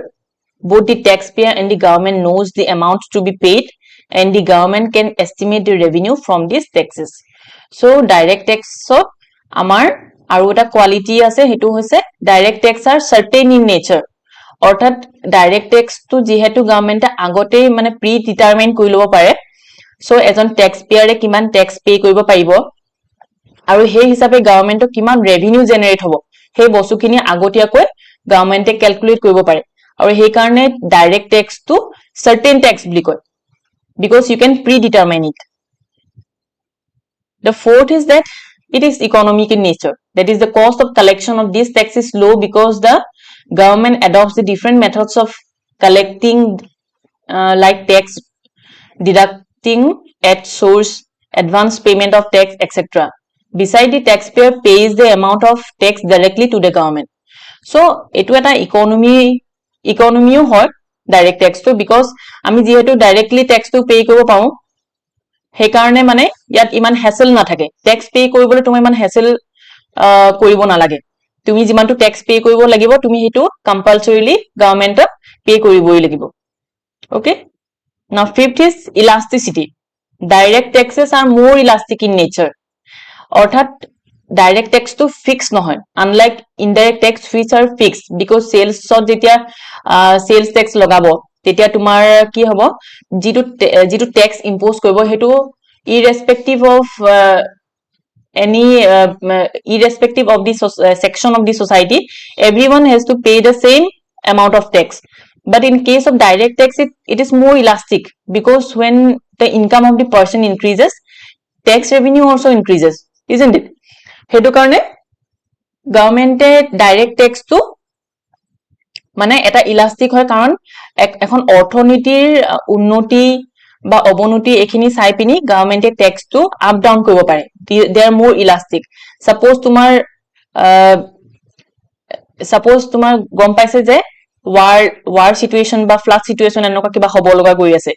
both the taxpayer and the government knows the amounts to be paid and the government can estimate the revenue from these taxes so direct tax so amar aru eta quality ase hetu hoise direct tax are certain in nature অর্থাৎ direct tax তো যেহেতু গভর্নমেন্টে আগতে মানে pre determine কৰি লব পাৰে so এজন tax পেয়াৰে কিমান ট্যাক্স পে কৰিব পাৰিব আৰু সেই হিচাপে গভৰ্নমেন্টক কিমান ৰেভিনিউ জেনাৰেট হ'ব সেই বস্তুখিনি আগতীয়াকৈ গভৰ্নমেন্টে ক্যালকুলেট কৰিব পাৰে আৰু সেই কাৰণে ডাইৰেক্ট ট্যাক্স তো সার্টেন ট্যাক্স বুলি কয় because you can predetermine it the fourth is that it is economic in nature that is the cost of collection of this tax is low because the government adopts the different methods of collecting like tax deducting at source advance payment of tax etc beside the taxpayer pays the amount of tax directly to the government so etu eta economy hoy direct tax to because ami jehetu directly tax to pay koribo pau he karone mane yat iman hassle na thake tax pay koribole tumi iman hassle koribo na lage তুমি যিমানটো tax pay কৰিব লাগিব তুমি হেতু কম্পালসৰিলি গভৰ্নমেন্টক pay কৰিবই লাগিব okay now fifth is elasticity direct taxes are more elastic in nature অৰ্থাৎ direct tax to fix নহয় unlike indirect tax which are fixed because sales যেতিয়া sales tax লগাব তেতিয়া তোমাৰ কি হ'ব যিটো tax impose কৰিব হেতু irrespective of any irrespective of the section of the society everyone has to pay the same amount of tax but in case of direct tax it is more elastic because when the income of the person increases tax revenue also increases isn't it hetu karone government direct tax to মানে এটা elastic হয় কারণ এখন অৰ্থনীতিৰ উন্নতি বা অবনতি এখিনি চাই পিনি গভৰ্নমেন্টে ট্যাক্স টু আপ ডাউন কৰিব পাৰে দে আৰ মোৰ ইলাস্টিক সাপোজ তোমাৰ গম পাইছে যে war situation বা flood situation এনেকুৱা কিবা হ'ব লগা গৈ আছে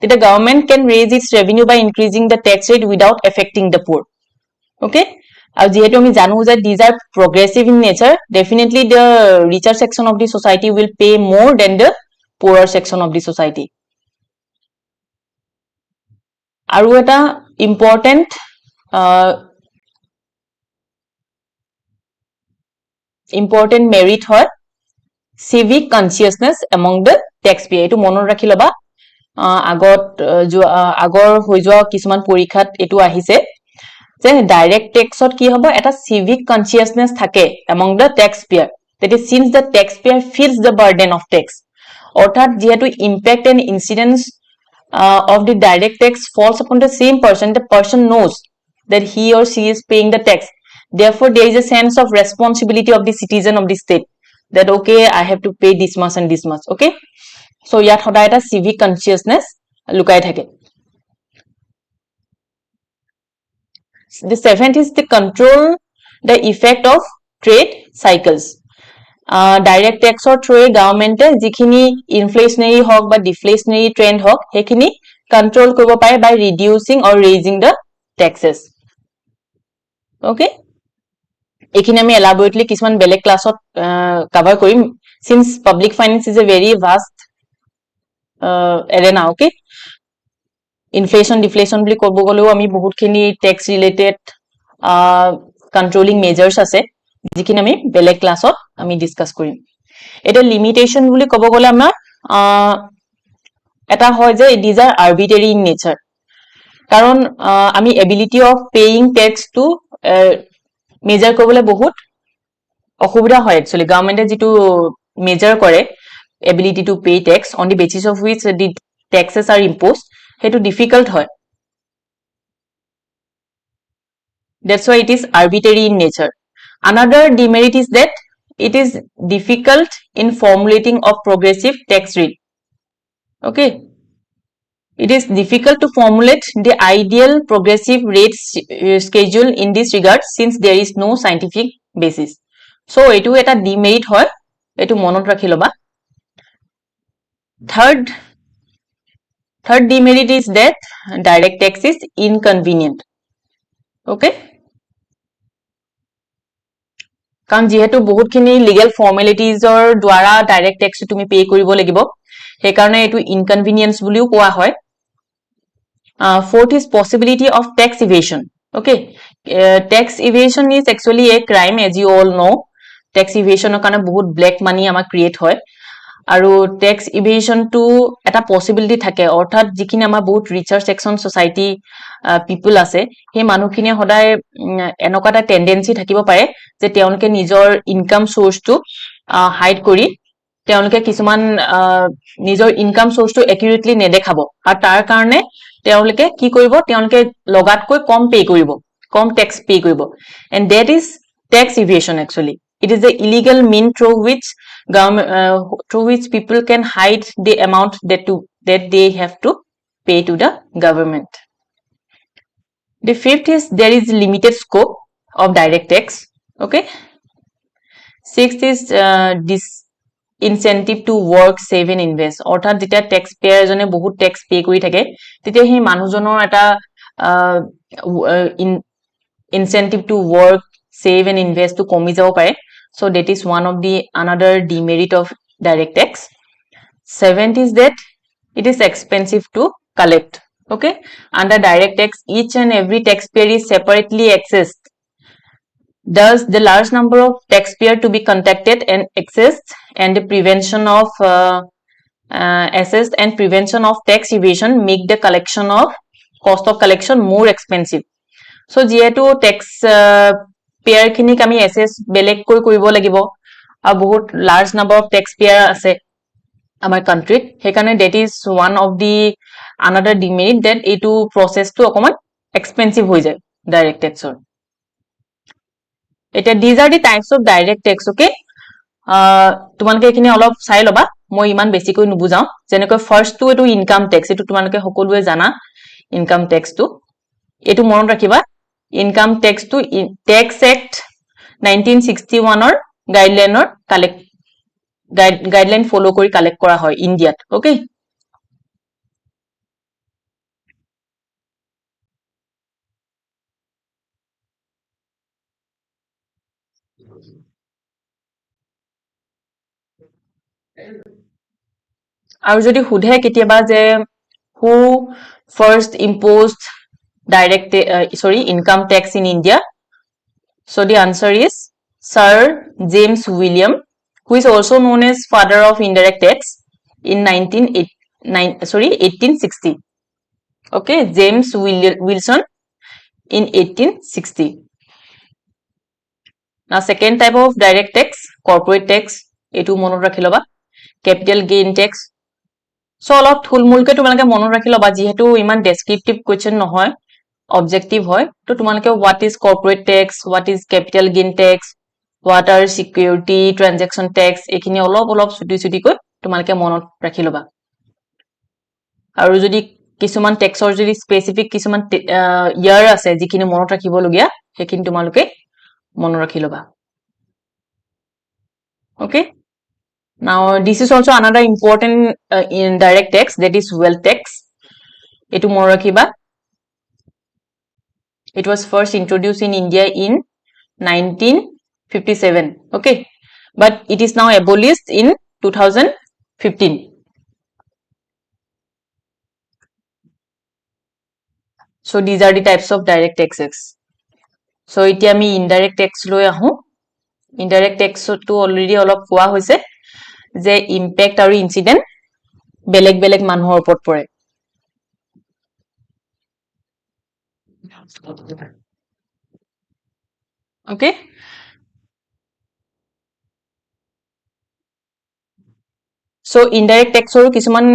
তেতিয়া government can raise its revenue by increasing the tax rate without affecting the poor okay আৰু যেহেতু আমি জানো যে these are progressive in nature, definitely the richer section of the society will pay more than the poorer section of the society. আৰু এটা important merit হয় civic consciousness among the taxpayer. এটো মনত ৰাখি লবা আগৰ হৈ যোৱা কিছুমান পৰীক্ষাত এটো আহিছে যে ডাইৰেক্ট টেক্সত কি হ'ব এটা civic consciousness থাকে among the taxpayer, that is since the taxpayer feels the burden of tax, অৰ্থাৎ যেহেতু impact and incidence of the direct tax falls upon the same person, the person knows that he or she is paying the tax, therefore there is a sense of responsibility of the citizen of the state that okay I have to pay this much and this much. Okay, so ইয়াত সদায় এটা civic consciousness লুকাই থাকে. The seventh is the control the effect of trade cycles. Direct tax or through government যিখিনি inflationary হওক বা deflationary trend হওক সেইখিনি control কৰিব পাৰে by reducing or raising the taxes. Okay, এইখিনি আমি elaborately কিছুমান বেলেগ ক্লাছত cover কৰিম since public finance is a very vast arena. Okay, inflation deflation বুলি ক'ব গলেও আমি বহুতখিনি tax related controlling measures আছে যিখিনি আমি বেলেগ ক্লাছত আমি ডিসকাস কৰিম. এটা লিমিটেশন বুলি ক'ব গলে আমাৰ এটা হয় যে these are arbitrary in nature, কাৰণ আমি ability of paying tax to measure কৰিবলৈ বহুত অসুবিধা হয় actually. গভৰ্নমেন্টে যেটো মেজাৰ কৰে ability to pay tax on the basis of which the taxes are imposed, হেতু difficult হয়. That's why it is arbitrary in nature. Another demerit is that it is difficult in formulating of progressive tax rate. Okay, it is difficult to formulate the ideal progressive rate schedule in this regard since there is no scientific basis. So etu eta demerit hoy, etu monot rakhi loba. Third demerit is that direct tax is inconvenient. Okay, কাৰণ যেহেতু বহুতখিনি legal formalities দ্বাৰা direct tax তুমি pay কৰিব লাগিব সেইকাৰণে এটো inconvenience বুলিও কোৱা হয়. Fourth is possibility of tax evasion. Okay, tax evasion is actually a crime as you all know. Tax evasion কাৰণে বহুত black money আমাৰ create হয় আৰু tax evasion to এটা possibility থাকে, অৰ্থাৎ যিখিনি আমাৰ বহুত richer section society people আছে সেই মানুহখিনি সদায় এনেকুৱা এটা tendency থাকিব পাৰে যে তেওঁলোকে নিজৰ income source টো hide কৰি তেওঁলোকে কিছুমান নিজৰ income source টো accurately নেদেখাব আৰু তাৰ কাৰণে তেওঁলোকে কি কৰিব তেওঁলোকে লগাতকৈ কম pay কৰিব, কম tax pay কৰিব, and that is tax evasion. Actually it is the illegal mean through which people can hide the amount that they have to pay to the government. The fifth is there is limited scope of direct tax. Okay, sixth is incentive to work, save and invest. অৰ্থাৎ যেতিয়া tax payer জনে বহুত tax pay কৰি থাকে তেতিয়া সেই মানুহজনৰ এটা incentive to work, save and invest to কমি যাব পাৰে. So that is one of the another demerit of direct tax. Seventh is that it is expensive to collect. Okay, under direct tax each and every taxpayer is separately assessed. Thus the large number of taxpayer to be contacted and assessed and the prevention of assessed and prevention of tax evasion make the collection of cost of collection more expensive. So যেহেতু tax payer খিনিক আমি assess বেলেগ কৈ কৰিব লাগিব আৰু বহুত large number of taxpayer আছে আমাৰ country সেইকাৰণে that is one of the another demerit that এইটো process টো অকমান expensive হৈ যায় direct tax ৰ. এটা these are the types of direct tax. Okay, তোমালোকে এখিনি অলপ চাই লবা মই ইমান বেছি কৈ নুবুজাও যেনেকৈ ফাৰ্স্ট টো এটো ইনকাম ট্যাক্স এটো তোমালোকে সকলোৱে জানা ইনকাম ট্যাক্স টো এটো মনত ৰাখিবা ইনকাম ট্যাক্স টো ট্যাক্স এক্ট 1961 ৰ গাইডলাইন ফলো কৰি কালেক্ট কৰা হয় ইন্ডিয়াত. ওকে, আৰু যদি সুধে কেতিয়াবা যে who first imposed direct income tax in India, so the answer is Sir James William, who is also known as father of indirect tax, in 1860. Okay, James Wilson in 1860. Now second type of direct tax, corporate tax, etu monot rakhi loba. Capital gain tax. So অলপ থুলমুলকে তোমালোকে মনত ৰাখি লবা যিহেতু ইমান ডেসক্ৰিপটিভ question নহয়, objective হয়, তো তোমালোকে what is corporate tax, what is capital gain tax, what are security transaction tax, এখিনি অলপ ছুটি কৈ তোমালোকে মনত ৰাখি লবা। আৰু যদি কিছুমান টেক্সৰ যদি স্পেসিফিক কিছুমান ইয়াৰ আছে যিখিনি মনত ৰাখিব লগিয়া সেইখিনি তোমালোকে মনত ৰাখি লবা। Okay, now this is also another important indirect tax, that is wealth tax. Etu mone rakhiba. It was first introduced in India in 1957. Okay, but it is now abolished in 2015. So these are the types of direct taxes. So এতিয়া আমি indirect tax লৈ আহো। Indirect tax to already অলপ কোৱা হৈছে যে impact আৰু incident বেলেগ বেলেগ মানুহৰ ওপৰত পৰে। Okay, so indirect tax or কিছুমান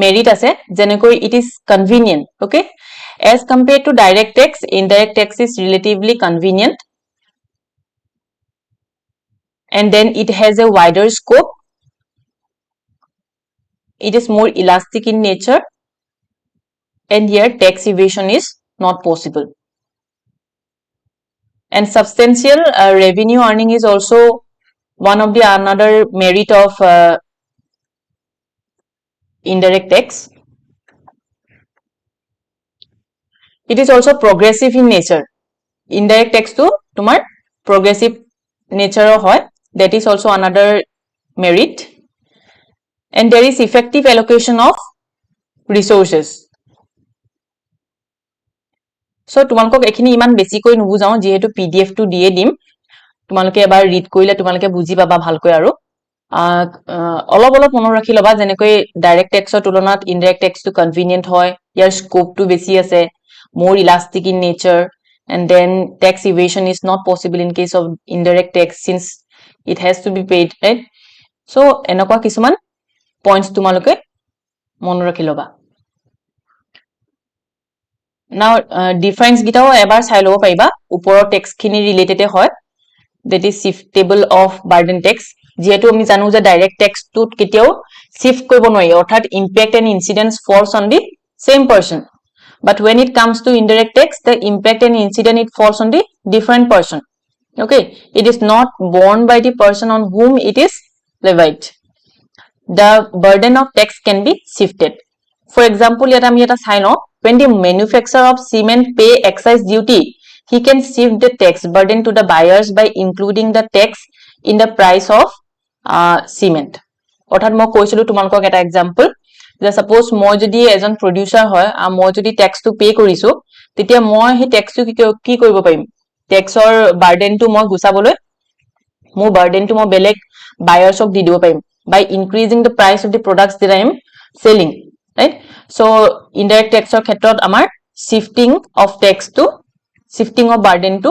merit আছে যেনেকৈ it is convenient. Okay, as compared to direct tax, indirect tax is relatively convenient, and then it has a wider scope, it is more elastic in nature, and here tax evasion is not possible. And substantial revenue earning is also one of the another merit of indirect tax. It is also progressive in nature. Indirect tax to tumar progressive nature hoy, that is also another merit. And there is effective allocation of resources. So তোমালোকক এখিনি ইমান বেছিকৈ নুবুজাও যেহেতু PDF টো দিয়ে দিম, তোমালোকে এবাৰ ৰিড কৰিলে তোমালোকে বুজি পাবা ভালকৈ। আৰু অলপ মনত ৰাখি লবা যেনেকৈ ডাইৰেক্ট টেক্সৰ তুলনাত ইনডাইৰেক্ট টেক্সটো কনভিনিয়েন্ট হয়, ইয়াৰ স্কোপটো বেছি আছে, more elastic in nature, and then tax evasion is not possible in case of indirect tax since it has to be paid, right? So এনেকুৱা কিছুমান points তোমালোকে মনত ৰাখি লবা। Now difference গিটাও এবাৰ চাই লব পাৰিবা, ওপৰৰ টেক্স খিনি ৰিলেটেড হয়, that is shiftable of burden tax. যেহেতু আমি জানো যে ডাইৰেক্ট টেক্স টুত কেতিয়াও শিফট কৰিব নোৱাৰি, অৰ্থাৎ impact and incidence falls on the same person. But when it comes to indirect tax, the impact and incident it falls on the different person. Okay, it is not borne by the person on whom it is levied. The burden of tax can be shifted. For example, yata ami eta sai lo, when the manufacturer of cement pay excise duty, he can shift the tax burden to the buyers by including the tax in the price of cement. অৰ্থাৎ মই কৈছিলো তোমালোকক এটা example যে suppose মই যদি এজন producer হয় আৰু মই যদি ট্যাক্সটো পে কৰিছো, তেতিয়া মই সেই ট্যাক্সটো কি কৰিব পাৰিম, ট্যাক্সৰ বাৰ্ডেনটো মই গুছাবলৈ মোৰ বাৰ্ডেনটো মই বেলেগ বায়াৰ্ছক দি দিব পাৰিম by increasing the price of the products that I am selling, right? So indirect taxৰ ক্ষেত্ৰত আমাৰ shifting of burden to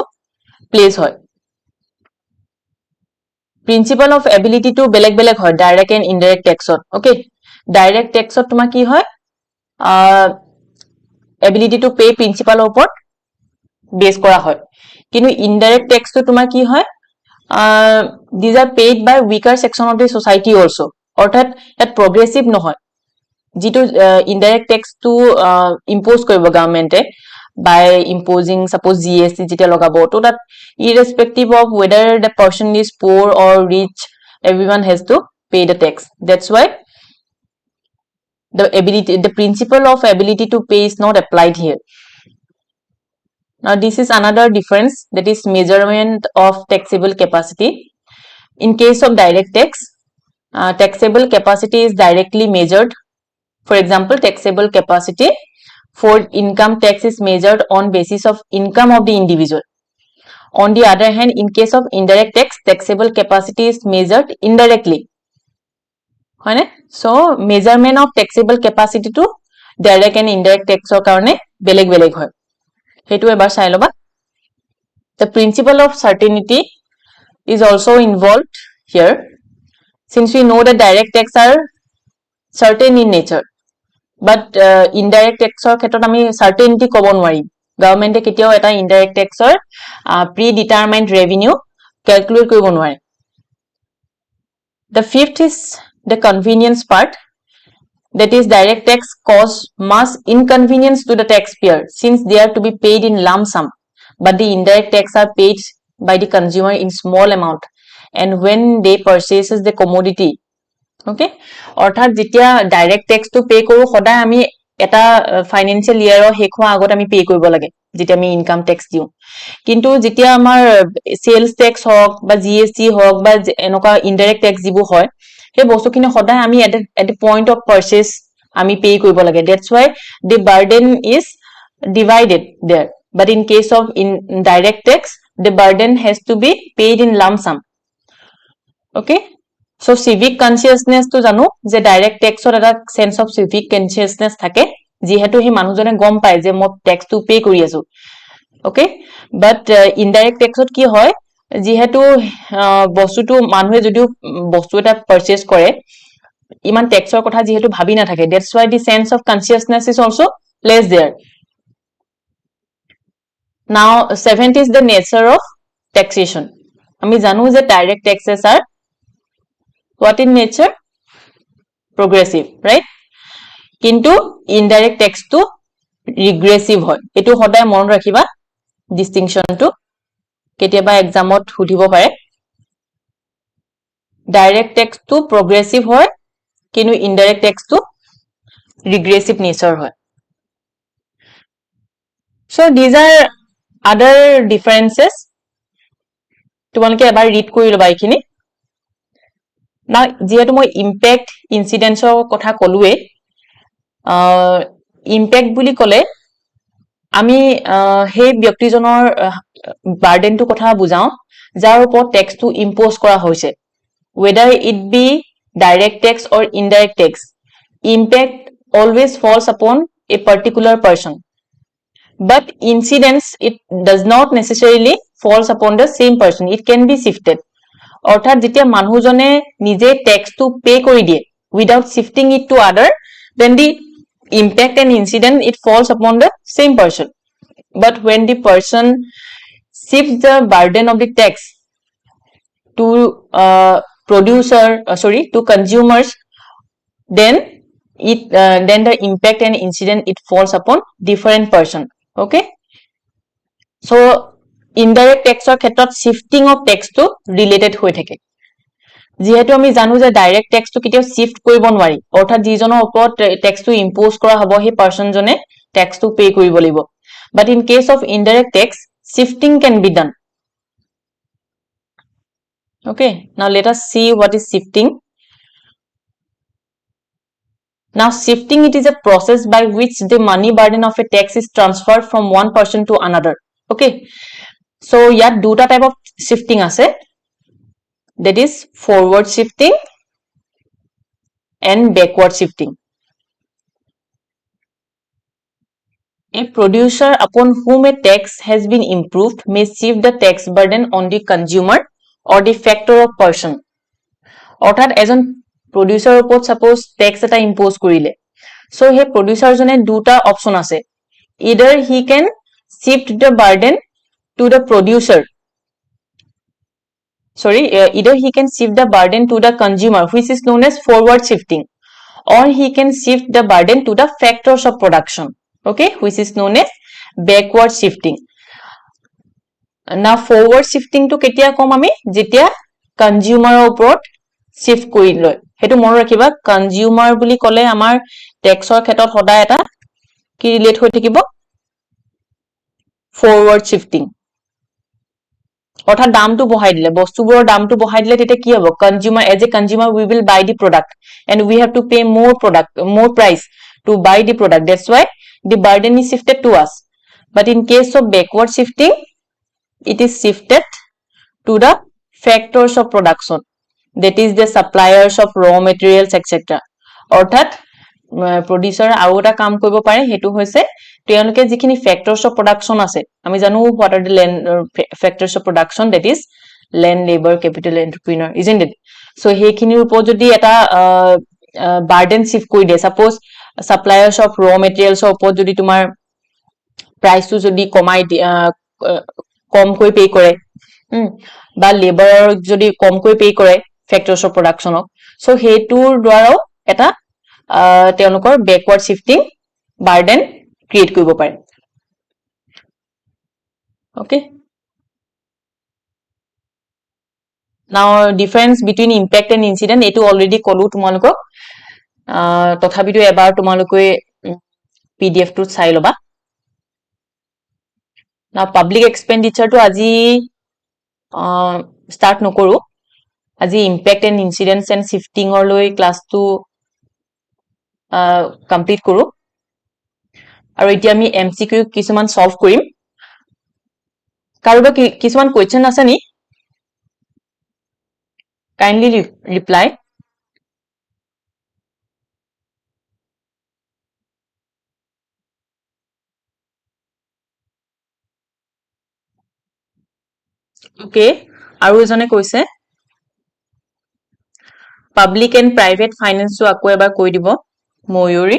place হয়। Principle of ability to বেলেগ হয় direct and indirect taxত। Okay, direct taxত তোমাৰ কি হয়, ability to pay principal ওপৰত base কৰা হয়, কিন্তু indirect tax তো তোমাৰ কি হয়, these are paid by weaker section of the society also, অৰ্থাৎ এটা progressive নহয়, যিটো indirect tax to impose কৰিব গভৰ্নমেন্টে by imposing suppose GST যেতিয়া লগাব, তো that irrespective of whether the person is poor or rich, everyone has to pay the tax. That's why the principle of ability to pay is not applied here. Now this is another difference, that is measurement of taxable capacity. In case of direct tax, taxable capacity is directly measured. For example, taxable capacity for income tax is measured on basis of income of the individual. On the other hand, in case of indirect tax, taxable capacity is measured indirectly. So measurement of taxable capacity to direct and indirect tax or karone beleg beleg hoy. Hetu ebar sai loba. The principle of certainty is also involved here, since we know that direct tax are certain in nature, but indirect tax or khetot ami certainty kobo nwari. Government e ketiao eta indirect tax or predetermined revenue calculate koribo nware. The fifth is the convenience part, that is direct tax cause much inconvenience to the taxpayer since they are to be paid in lump sum, but the indirect tax are paid by the consumer in small amount and when they purchases the commodity. Okay, অর্থাৎ যেতিয়া direct tax to pay কৰো সদায় আমি এটা financial ইয়াৰৰ শেষ হোৱা আগত আমি পে কৰিব লাগে যেতিয়া আমি ইনকাম ট্যাক্স দিও, কিন্তু যেতিয়া আমাৰ সেলস ট্যাক্স হওক বা জিএসটি হওক বা এনেকুৱা ইনডাইৰেক্ট ট্যাক্স যিবোৰ হয় সেই বস্তুখিনি সদায় আমি at the point of purchase আমি পে কৰিব লাগে. That's why the burden is divided there, but in case of indirect tax the burden has to be paid in lump sum. Okay, so civic consciousness to janu je direct tax or eta sense of civic consciousness thake jihetu hi manujone gom pai je mo tax to pay kori asu. Okay, but indirect tax ot ki hoy jihetu bostu to manuje jodio bostu eta purchase kore iman tax or kotha jihetu bhabi na thake, that's why the sense of consciousness is also less there. Now 7th is the nature of taxation. Ami janu je direct taxes are what in nature? Progressive, right? Kintu indirect tax to regressive hoy. Etu hoday mon rakhiba distinction to ketiaba exam ot hutibo pare. Direct tax to progressive hoy, kintu indirect tax to regressive nature hoy. So these are other differences. Tumalke ebar read kori loba ekhini. Now যেহেতু মই impact ইনসিডেন্সৰ কথা কলুৱে, impact বুলি কলে আমি সেই ব্যক্তিজনৰ বাৰ্ডেনটো কথা বুজাও যাৰ ওপৰত ট্যাক্সটো ইম্পোজ কৰা হৈছে, whether it be direct tax or indirect tax, impact always falls upon a particular person, but incidence it does not necessarily falls upon the same person, it can be shifted. অর্থাৎ যেতিয়া মানুহজনে নিজে tax to pay কৰি দিয়ে without shifting it to other, then the impact and incident it falls upon the same person. But when the person shifts the burden of the tax to to consumers, then the impact and incident it falls upon different person. Okay, so indirect tax or khetrot shifting of tax to related hoi thake, jihetu ami janu je direct tax to kitio shift koribo nwari, orthat jijono opor tax to impose kora hobo he person jone tax to pay koribo libo, but in case of indirect tax shifting can be done. Okay, now let us see what is shifting. Now shifting, it is a process by which the money burden of a tax is transferred from one person to another. Okay, so yat duta type of shifting ase, that is forward shifting and backward shifting. A producer upon whom a tax has been improved may shift the tax burden on the consumer or the factor of person. অর্থাৎ এজন producer উপর suppose tax এটা impose করিলে, so he producer জনে দুটা option আছে, either he can shift the burden to the producer, either he can shift the burden to the consumer, which is known as forward shifting, or he can shift the burden to the factors of production, okay, which is known as backward shifting. Now forward shifting to ketia kom ami jetia consumer oprot shift kori loy, hetu mon rakhiba consumer buli kole amar taxor khetot hoda eta ki relate hoi thakibo forward shifting. অৰ্থাৎ দামটো বঢ়াই দিলে বস্তুবোৰৰ দামটো বঢ়াই দিলে তেতিয়া কি হ'ব consumer as a consumer we will buy the product and we have to pay more price to buy the product. That's why the burden is shifted to us. But in case of backward shifting, it is shifted to the factors of production, that is the suppliers of raw materials etc. অৰ্থাৎ producer আৰু এটা কাম কৰিব পাৰে হেতু হৈছে তেওঁলোকে যিখিনি factors of production আছে আমি জানো what are the factors of production, that is land, labor, capital, entrepreneur, isn't it? So হেইখিনিৰ ওপৰত যদি এটা burden shift কৰি দিয়ে suppose suppliers of raw materials ওপৰত যদি তোমাৰ price টো যদি কমাই কমকৈ পে কৰে বা লেবাৰৰ যদি কমকৈ পে কৰে factors of production so হেতুৰ দ্বাৰাও এটা তেওঁলোকৰ backward shifting burden create কৰিব পাৰে okay now difference between impact and incident etu already কলো তোমালোকক তথাপিতো এবাৰ তোমালোকে pdf টো চাই লবা now public expenditure to আজি start নকৰো আজি impact and incidents and shifting or লৈ class to complete কৰো আৰু এতিয়া আমি MCQ কিছুমান solve কৰিম কাৰোবা কিছুমান question আছে নি kindly reply okay আৰু এজনে কৈছে public and private finance to আকৌ এবাৰ কৈ দিব ময়ূৰী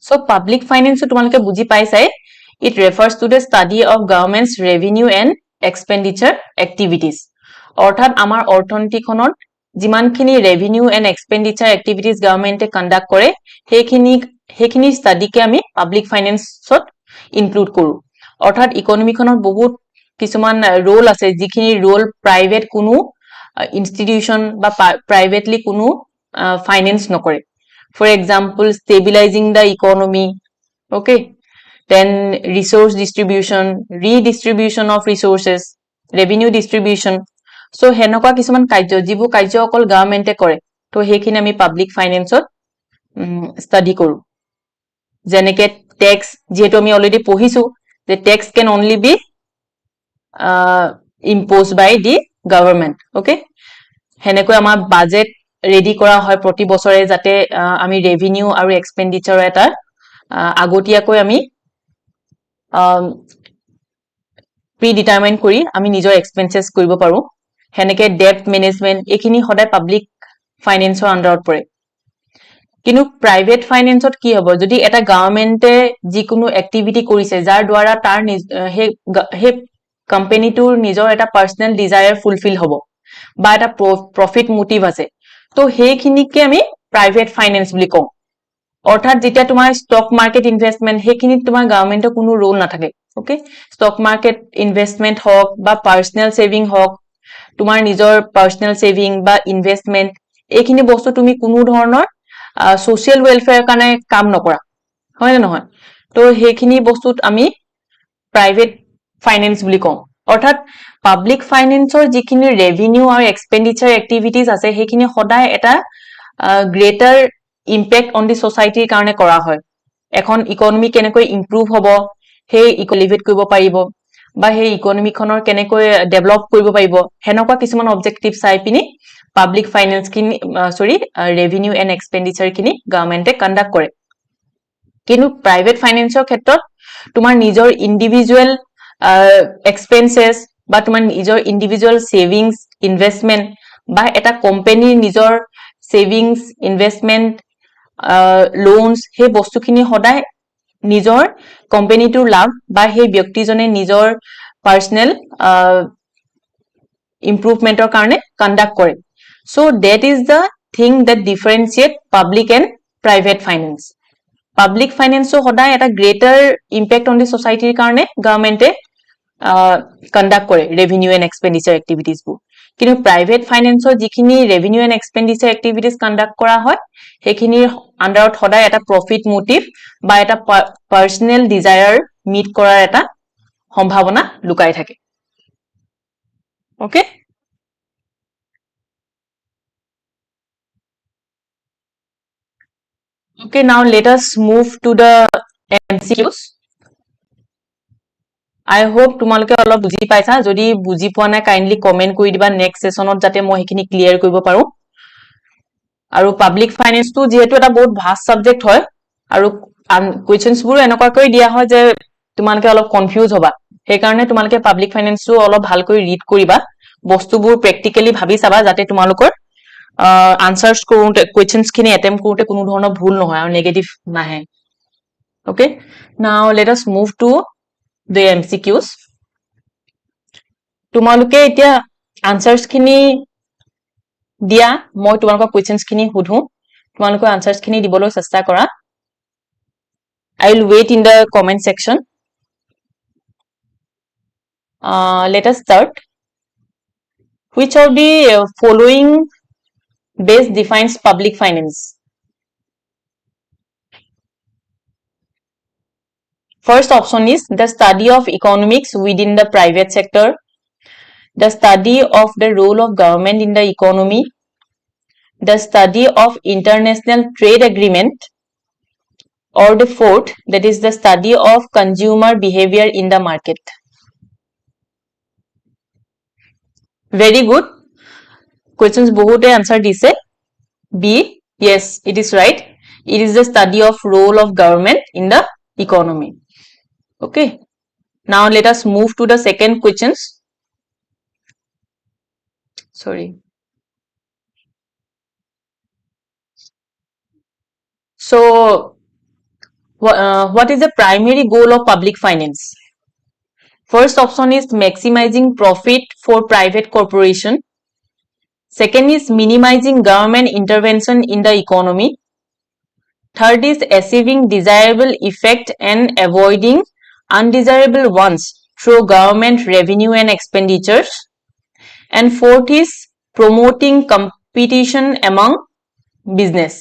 so public finance তোমালোকে বুজি পাইছাই it refers to the study of government's revenue and expenditure activities অৰ্থাৎ আমাৰ অৰ্থনীতিখনত যিমানখিনি revenue and expenditure activities government conduct কৰে হেখিনি study কে আমি public finance ত include কৰো অৰ্থাৎ ইকোনমিখনত বহুত কিছুমান ৰোল আছে যিখিনি ৰোল প্ৰাইভেট কোনো ইনস্টিটিউশন বা প্ৰাইভেটলি কোনো ফাইনান্স নকৰে for example stabilizing the economy okay then resource distribution redistribution of resources revenue distribution so হেনকা কিছুমান কাৰ্য যিবোৰ কাৰ্য অকল গভৰ্নমেন্টে কৰে তো হেখিনি আমি পাবলিক ফাইনান্সত স্টাডি কৰো যেনেকে ট্যাক্স যেটো আমি অলৰেডি পঢ়িছো যে tax can only be imposed by the government okay হেনেকৈ আমাৰ বাজেট ৰেডি কৰা হয় প্ৰতি বছৰে যাতে আমি ৰেভিনিউ আৰু এক্সপেন্ডিচাৰ এটা আগতিয়াকৈ আমি প্ৰি ডিটাৰমাইন কৰি আমি নিজৰ এক্সপেন্সেস কৰিব পাৰো হেনেকে ডেট ম্যানেজমেন্ট এখিনি সদায় পাবলিক ফাইনান্সৰ আন্ডাৰত পৰে কিন্তু প্ৰাইভেট ফাইনান্সত কি হ'ব যদি এটা গভৰ্নমেন্টে যিকোনো এক্টিভিটি কৰিছে যাৰ দ্বাৰা তাৰ হে কোম্পানীটোৰ নিজৰ এটা পাৰ্সোনাল ডিজায়াৰ ফুলফিল হ'ব বা এটা প্ৰফিট মোটিভ আছে তো হেখিনিকে আমি প্ৰাইভেট ফাইনান্স বুলি কওঁ অৰ্থাৎ যেতিয়া তোমাৰ ষ্টক মাৰ্কেট ইনভেষ্টমেন্ট হেখিনিত তোমাৰ গভৰ্নমেন্টৰ কোনো ৰোল নাথাকে ওকে ষ্টক মাৰ্কেট ইনভেষ্টমেন্ট হওক বা পাৰ্সোনাল সেভিং হওক তোমাৰ নিজৰ পাৰ্সোনাল সেভিং বা ইনভেষ্টমেন্ট এইখিনি বস্তু তুমি কোনো ধৰণৰ সোশ্যাল ওয়েলফেয়াৰ কাৰণে কাম নকৰা হয় না নহয় তো হেখিনি বস্তুত আমি প্ৰাইভেট ফাইনান্স বুলি কওঁ অৰ্থাৎ পাবলিক ফাইনান্সৰ যিখিনি ৰেভিনিউ আৰু এক্সপেন্ডিচাৰ এক্টিভিটিজ আছে হেখিনি সদায় এটা গ্ৰেটাৰ ইম্প্যাক্ট অন দি সোসাইটিৰ কাৰণে কৰা হয় এখন ইকোনমি কেনেকৈ ইমপ্ৰুভ হ'ব হেই ইকোলিভেট কৰিব পাৰিব বা হেই ইকোনমিখনৰ কেনেকৈ ডেভেলপ কৰিব পাৰিব হেনকা কিছুমান অবজেক্টিভ চাই পিনি পাবলিক ফাইনান্স কিনি ৰেভিনিউ এণ্ড এক্সপেন্ডিচাৰ কিনি গভৰ্নমেন্টে কন্ডাক্ট কৰে কিন্তু প্ৰাইভেট ফাইনান্সৰ ক্ষেত্ৰত তোমাৰ নিজৰ ইন্ডিভিজুৱেল expenses বা তোমাৰ নিজৰ ইন্ডিভিজুৱেল সেভিংস ইনভেষ্টমেন্ট বা এটা কোম্পানীৰ নিজৰ সেভিংস ইনভেষ্টমেন্ট লোনস হে বস্তুখিনি সদায় নিজৰ কোম্পানীটোৰ লাভ বা হে ব্যক্তিজনে নিজৰ পাৰ্সোনাল ইমপ্ৰুভমেন্টৰ কাৰণে কন্ডাক্ট কৰে so that is the thing that differentiate public and private finance public finance সদায় এটা গ্ৰেটাৰ ইম্প্যাক্ট অন দি সোসাইটিৰ কাৰণে গভৰ্নমেন্টে কন্ডাক্ট কৰে ৰেভিনিউ এণ্ড এক্সপেন্ডিচাৰ এক্টিভিটিজ বু কিন্তু প্ৰাইভেট ফাইনেন্সৰ যিখিনি revenue and expenditure activities conduct কৰা হয় সেইখিনিৰ আণ্ডাৰত সদায় এটা প্ৰফিট মোটিভ বা এটা পাৰ্চনেল ডিজায়াৰ মিট কৰাৰ এটা সম্ভাৱনা লুকাই থাকে okay Okay, now let us move to the MCQs. I hope তোমালোকে অলপ বুজি পাইছা যদি বুজি পোৱা নাই কাইন্ডলি কমেন্ট কৰি দিবা নেক্সট সেশনত যাতে মই হেখিনি ক্লিয়াৰ কৰিব পাৰো আৰু পাবলিক ফাইনেন্স টু যেহেতু এটা বহুত ভাস্ট সাবজেক্ট হয় আৰু কোৱেশ্চনছ বোৰ এনেকুৱা কৰি দিয়া হয় যে তোমালোকে অলপ কনফিউজ হবা সেই কাৰণে তোমালোকে পাবলিক ফাইনেন্স টু অলপ ভালকৈ ৰিড কৰিবা বস্তুবোৰ প্ৰ্যাকটিক্যালি ভাবি চাবা যাতে তোমালোকৰ answers কৰোতে questions খিনি attempt কৰোতে কোনো ধৰণৰ ভুল নহয় আৰু নেগেটিভ নাহে okay now let us move to the MCQs তোমালোকে এতিয়া answers খিনি দিয়া মই তোমালোকৰ questions খিনি সুধো তোমালোকৰ answers খিনি দিবলৈ চেষ্টা কৰা I will wait in the comment section let us start which of the following best defines public finance first option is the study of economics within the private sector the study of the role of government in the economy the study of international trade agreement or the fourth that is the study of consumer behavior in the market very good questions bohote answer dise B yes it is right it is the study of role of government in the economy okay now let us move to the second questions sorry so what is the primary goal of public finance first option is maximizing profit for private corporation second is minimizing government intervention in the economy third is achieving desirable effect and avoiding undesirable ones through government revenue and expenditures and fourth is promoting competition among business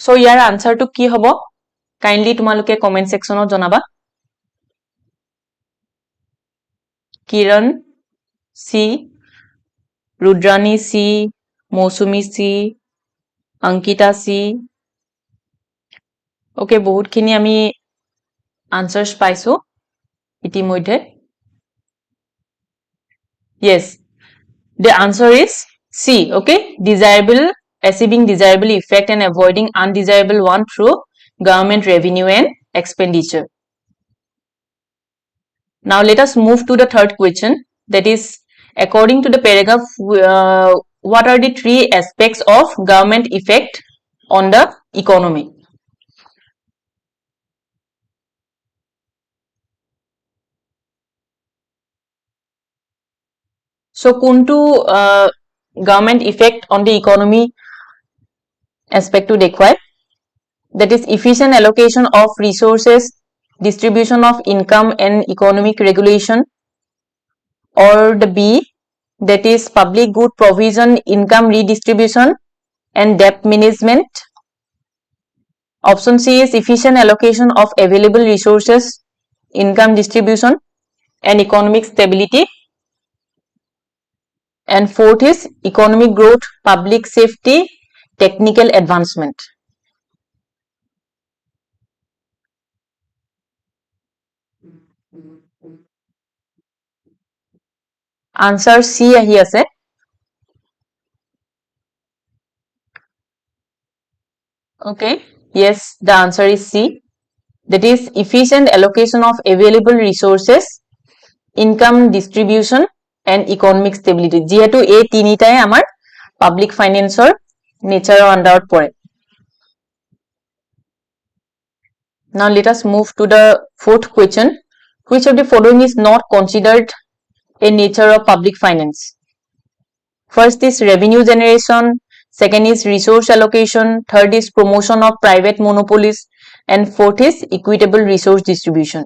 so year answer to কি হ'ব kindly তোমালোকে comment sectionত জনাবা কিৰণ C Rudrani C Mosumi C Ankita C okay বহুত খিনি আমি answers পাইছো ইতিমধ্যে yes the answer is C okay desirable achieving desirable effect and avoiding undesirable one through government revenue and expenditure now let us move to the third question that is according to the paragraph what are the three aspects of government effect on the economy so kuntu government effect on the economy aspect to dekhwai that is efficient allocation of resources distribution of income and economic regulation or the B that is public good provision income redistribution and debt management option C is efficient allocation of available resources income distribution and economic stability and fourth is economic growth public safety technical advancement answer C ahi ase okay yes the answer is C that is efficient allocation of available resources income distribution and economic stability যেহেতু এই তিনিটাই আমাৰ public finance or nature underত পৰে now let us move to the fourth question which of the following is not considered a nature of public finance first is revenue generation Second is resource allocation. Third is promotion of private monopolies. And fourth is equitable resource distribution.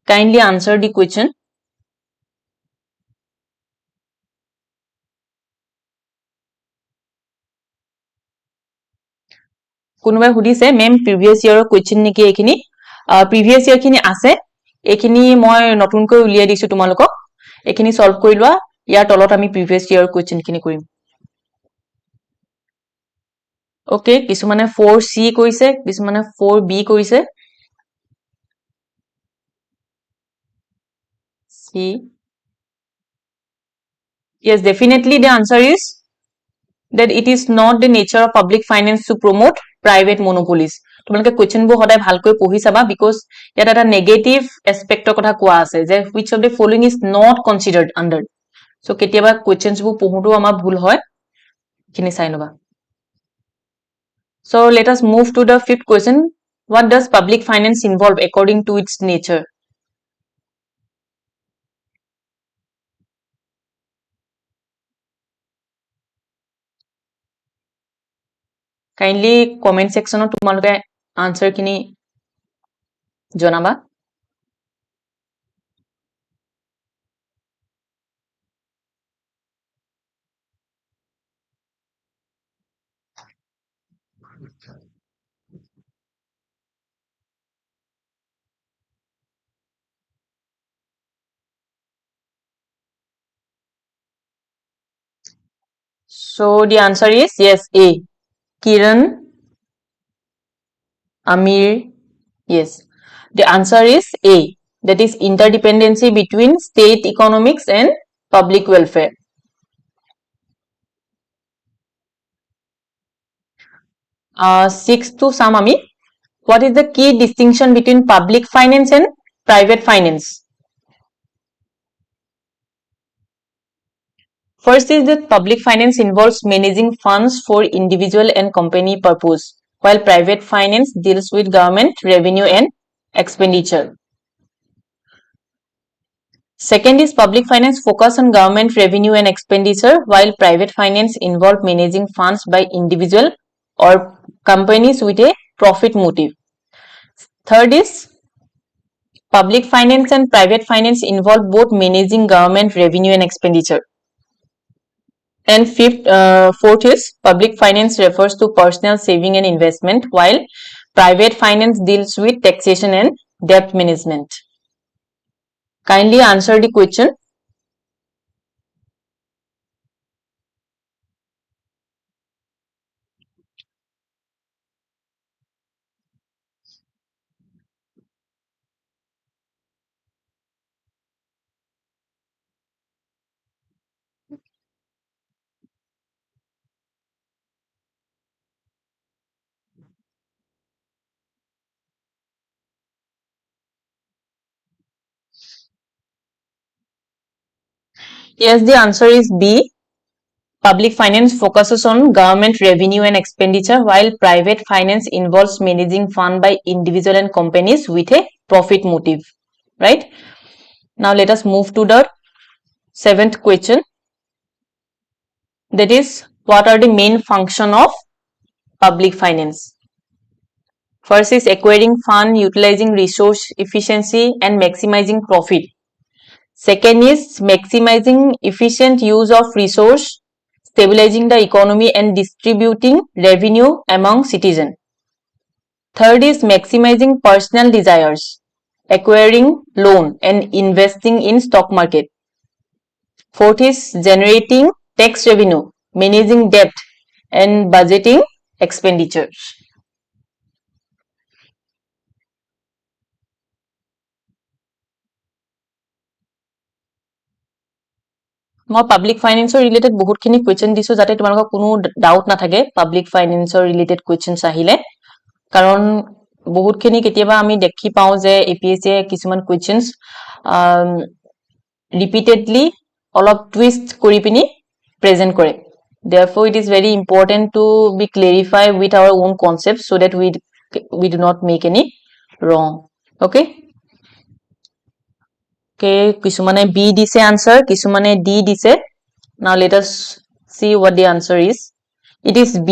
Kindly answer the question. কোনোবাই সুধিছে ma'am previous ইয়াৰৰ question নেকি এইখিনি previous year খিনি আছে এইখিনি মই নতুনকৈ উলিয়াই দিছো তোমালোকক এইখিনি সলভ কৰি লোৱা ইয়াৰ তলত আমি প্ৰিভিয়াছ ইয়াৰৰ কুৱেশ্যন খিনি কৰিম ওকে কিছুমানে 4C কৰিছে কিছুমানে 4B কৰিছে C yes definitely the answer is that it is not the nature of public finance to promote private monopolies তোমালোকে কোৱেশ্যন বো হদাই ভালকৈ পঢ়ি চাবা because ইয়াত এটা নেগেটিভ এসপেক্টৰ কথা কোৱা আছে যে which of the following is not considered under so কেতিয়াবা কোৱেশ্যনছ বো পঢ়োটো আমাৰ ভুল হয় খিনি চাই লবা so let us move to the fifth question what does public finance involve according to its nature kindly comment section ত তোমালোকে answer খিনি জনাবা so the answer is yes A Kiran Amir yes the answer is A that is interdependency between state economics and public welfare six to Samami what is the key distinction between public finance and private finance first is that public finance involves managing funds for individual and company purpose while private finance deals with government revenue and expenditure second is public finance focus on government revenue and expenditure while private finance involve managing funds by individual or companies with a profit motive third is public finance and private finance involve both managing government revenue and expenditure and fourth is public finance refers to personal saving and investment while private finance deals with taxation and debt management kindly answer the question yes the answer is B public finance focuses on government revenue and expenditure while private finance involves managing fund by individual and companies with a profit motive right now let us move to the seventh question that is what are the main function of public finance first is acquiring fund utilizing resource efficiency and maximizing profit second is maximizing efficient use of resource stabilizing the economy and distributing revenue among citizens third is maximizing personal desires acquiring loan and investing in stock market fourth is generating tax revenue managing debt and budgeting expenditures মই public ফাইনেন্সৰ related বহুতখিনি question দিছো যাতে তোমালোকৰ কোনো doubt নাথাকে public ফাইনেন্সৰ related কোৱেশ্চনছ আহিলে কাৰণ বহুতখিনি কেতিয়াবা আমি দেখি পাও যে এপিএসসি কিছুমান কোৱেশ্চনছ ৰিপিটেডলি অলপ টুইষ্ট কৰি পিনি প্ৰেজেন্ট কৰে therefore it is very important to be clarify with our own concepts so that we do not make any wrong okay okay কিছুমানে B দিছে answer কিছুমানে D দিছে now let us see what the answer is. It is B.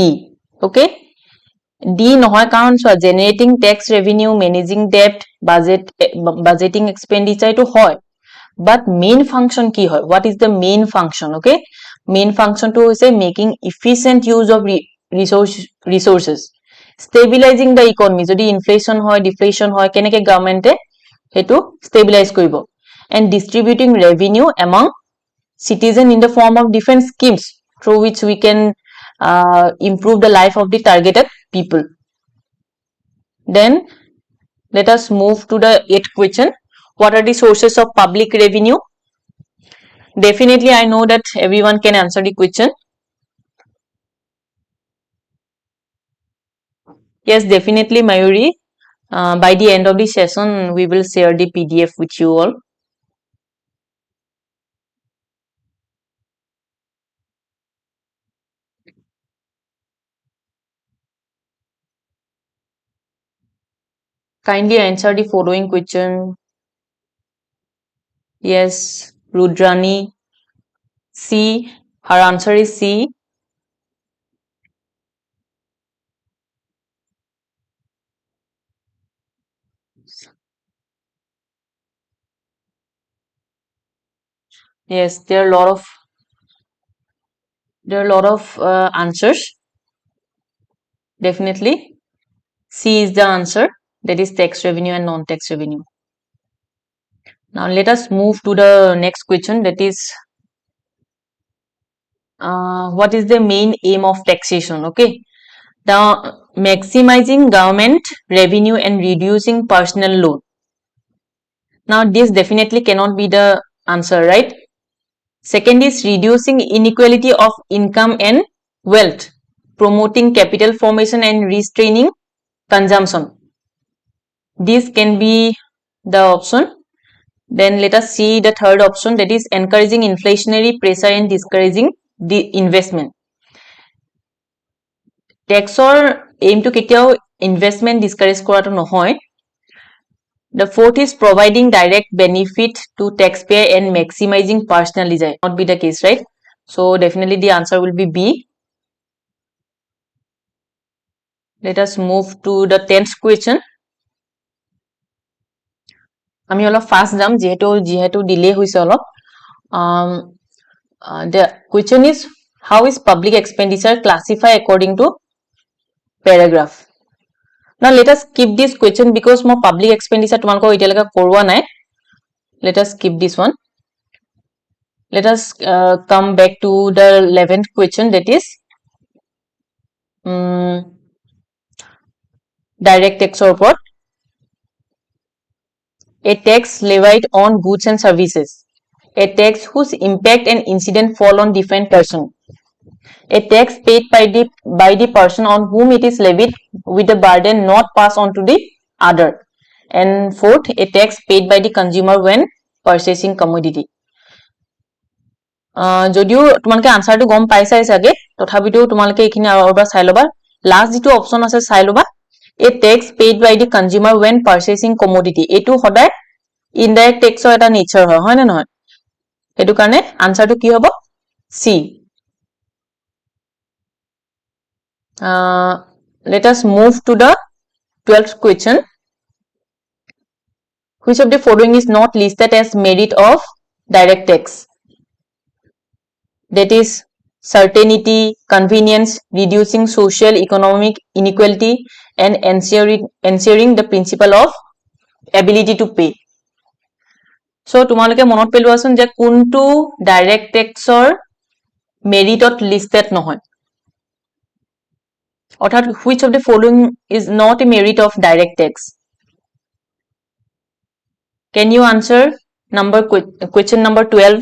Okay, D নহয় কাৰণ চোৱা generating tax revenue, managing debt, budgeting expenditure to হয়, but main function কি হয়? What is the main function? Okay, main function to is making efficient use of resources, stabilizing the economy. যদি inflation হয়, deflation হয়, কেনেকে government হেতু stabilize কৰিব, and distributing revenue among citizen in the form of different schemes through which we can improve the life of the targeted people. Then let us move to the 8th question. What are the sources of public revenue? Definitely I know that everyone can answer the question. Yes, definitely Mayuri. By the end of the session we will share the PDF with you all. Kindly answer the following question. Yes, Rudrani. C. Her answer is C. Yes, there are a lot of answers. Definitely C is the answer, that is tax revenue and non-tax revenue. Now let us move to the next question, that is what is the main aim of taxation? Okay, the maximizing government revenue and reducing personal loan. Now this definitely cannot be the answer, right? Second is reducing inequality of income and wealth, promoting capital formation and restraining consumption. This can be the option. Then let us see the third option, that is encouraging inflationary pressure and discouraging the investment. Taxor aim to কেতিয়াও investment discourage কৰাটো নহয়. The fourth is providing direct benefit to taxpayer and maximizing personalization. Not be the case, right? So definitely the answer will be B. Let us move to the 10th question. আমি অলপ fast যাম যেহেতু delay হৈছে অলপ. The question is, how is public expenditure classified according to paragraph? Now let us skip this question because more public expenditure তোমালোকক এতিয়ালৈকে কৰোৱা নাই. Let us skip this one. Let us come back to the 11th question, that is direct tax report. A tax levied on goods and services. A tax whose impact and incident fall on different person. A tax paid by the person on whom it is levied with the burden not passed on to the other. And fourth, a tax paid by the consumer when purchasing commodity. যদিও তোমালোকে আনসাৰটো গম পাইছাই চাগে, তথাপিতো তোমালোকে এইখিনি আৰু এবাৰ চাই ল'বা. লাষ্ট যেটো অপচন আছে চাই ল'বা, a tax paid by the consumer when purchasing commodity. এইটো সদায় indirect taxৰ এটা নেচাৰ হয় না নহয়? সেইটো কাৰণে আনসাৰটো কি হ'ব? C. Let us move to the 12th question. Which of the following is not listed as merit of direct tax? That is certainty, convenience, reducing social economic inequality, and ensuring the principle of ability to pay. So তোমালোকে মনত পেলোৱাচোন যে কোনটো direct টেক্সৰ মেৰিটত listed নহয়, অৰ্থাৎ which of the following is not a merit of direct tax? Can you answer question number 12?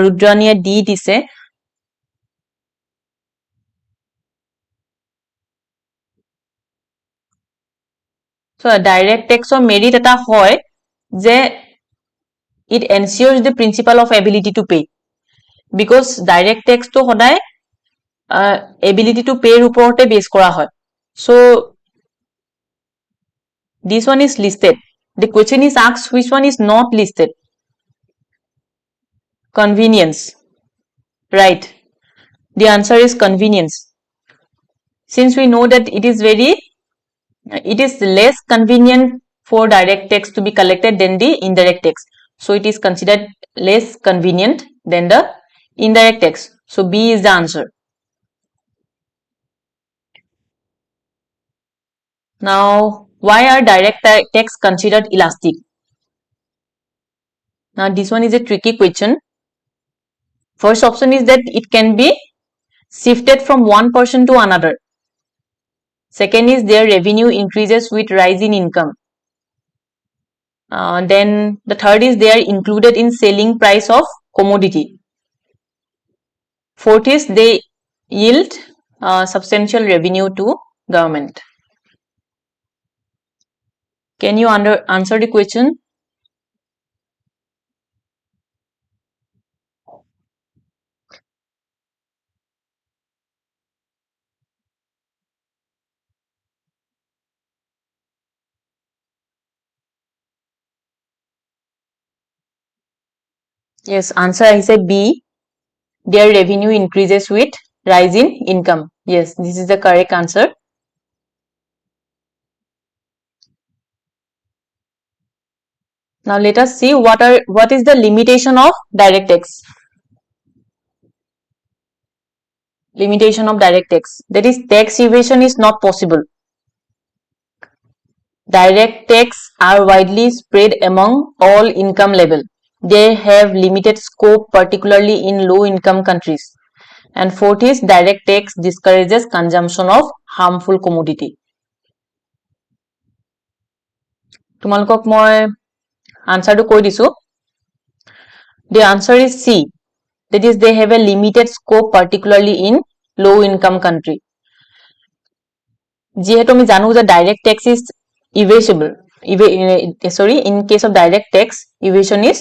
Rudraniya D দিছে. So direct tax or merit eta hoy je it ensures the principle of ability to pay, because direct tax to hoday ability to pay uporte base kora hoy. So this one is listed. The question is asked which one is not listed. Convenience. Right. The answer is convenience. Since we know that it is less convenient for direct tax to be collected than the indirect tax. So it is considered less convenient than the indirect tax. So B is the answer. Now, why are direct tax considered elastic? Now, this one is a tricky question. First option is that it can be shifted from one person to another. Second is their revenue increases with rise in income. Then the third is they are included in selling price of commodity. Fourth is they yield substantial revenue to government. Can you answer the question? Yes, answer I say B. Their revenue increases with rise in income. Yes, this is the correct answer. Now let us see what is the limitation of direct tax. Limitation of direct tax. That is, tax evasion is not possible. Direct tax are widely spread among all income level. They have limited scope, particularly in low income countries. And fourth is direct tax discourages consumption of harmful commodity. Tumalkok moi answer to koi disu. The answer is C. That is, they have a limited scope, particularly in low income country. যেহেতু আমি জানো যে direct tax is evasible in case of direct tax evasion is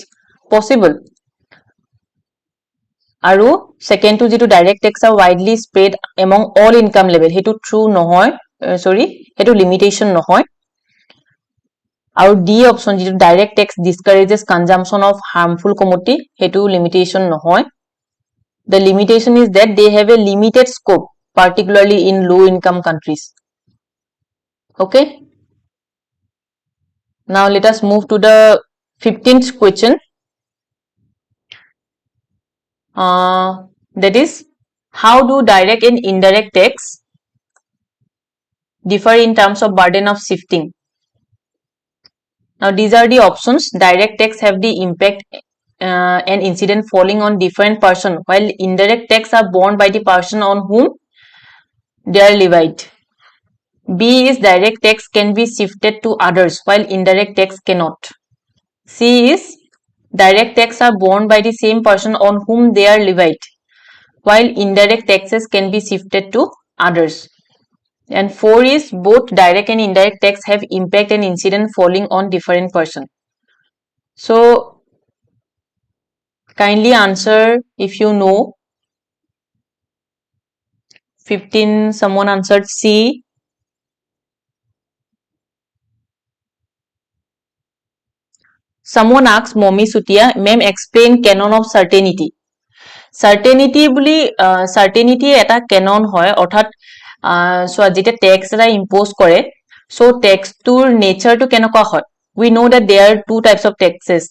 possible. আৰু second to যেটো direct tax are widely spread among all income level, হেতু true নহয়, হেতু limitation নহয়. আৰু D option যেটো direct tax discourages consumption of harmful commodity, হেতু limitation নহয়. The limitation is that they have a limited scope, particularly in low income countries. Okay. Now let us move to the 15th question. That is, how do direct and indirect tax differ in terms of burden of shifting? Now these are the options. Direct tax have the impact and incident falling on different person, while indirect tax are borne by the person on whom they are levied. B is direct tax can be shifted to others, while indirect tax cannot. C is direct tax are borne by the same person on whom they are levied, while indirect taxes can be shifted to others. And 4 is both direct and indirect tax have impact and incident falling on different person. So kindly answer if you know. 15, someone answered C. Someone asked Mommy Sutia, ma'am explain canon of certainty. Certainty বুলি certainty এটা canon হয়, অর্থাৎ so যেটা tax এটা impose কৰে, so tax tour nature to কেনেকুৱা হয়. We know that there are two types of taxes,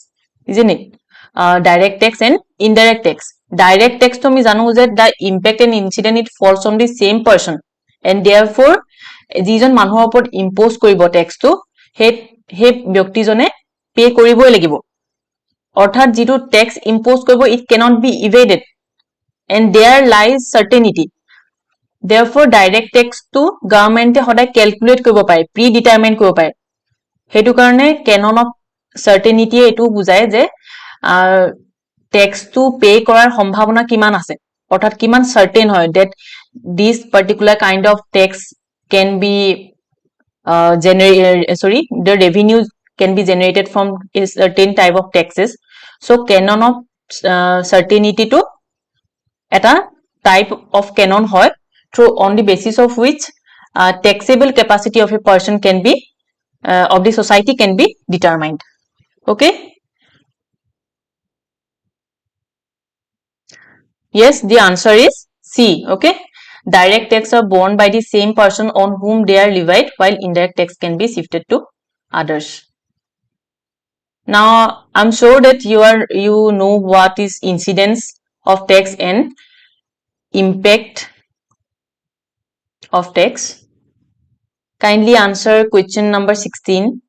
isn't it? Direct tax and indirect tax. Direct tax to আমি জানো যে the impact and incident it falls on the same person, and therefore যিজন মানুহৰ ওপৰত impose কৰিব tax to সেই ব্যক্তিজনে pay কৰিবই লাগিব. অৰ্থাৎ যিটো tax impose কৰিব, it cannot be evaded, and there lies certainty. Therefore direct tax to government সদায় calculate কৰিব পাৰে, predetermine কৰিব পাৰে. হেতু কাৰণে canon of certainty এটো বুজায় যে tax to pay কৰাৰ সম্ভাৱনা কিমান আছে, অৰ্থাৎ কিমান certain হয় that this particular kind of tax can be the revenue can be generated from a certain type of taxes. So canon of certainty to eta type of canon hoy through on the basis of which taxable capacity of a person can be of the society can be determined. Okay. Yes, the answer is C. Okay. Direct tax are borne by the same person on whom they are levied, while indirect tax can be shifted to others. Now, I'm sure that you know what is incidence of tax and impact of tax. Kindly answer question number 16.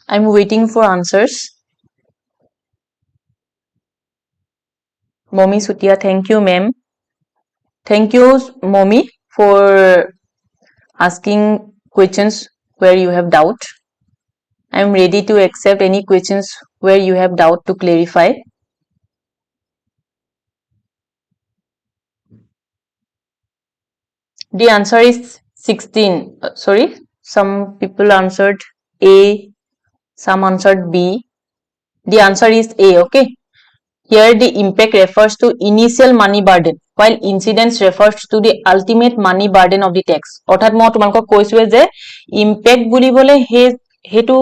I'm waiting for answers. Mommy Sutia, thank you, ma'am. Thank you, Mommy, for asking questions where you have doubt. I'm ready to accept any questions where you have doubt to clarify. The answer is 16. Sorry, some people answered A, some answered B. The answer is A, okay? Here the impact refers to initial money burden, while incidence refers to the ultimate money burden of the tax. অৰ্থাৎ মই তোমালোকক কৈছোৱে যে impact বুলিবলে হেতু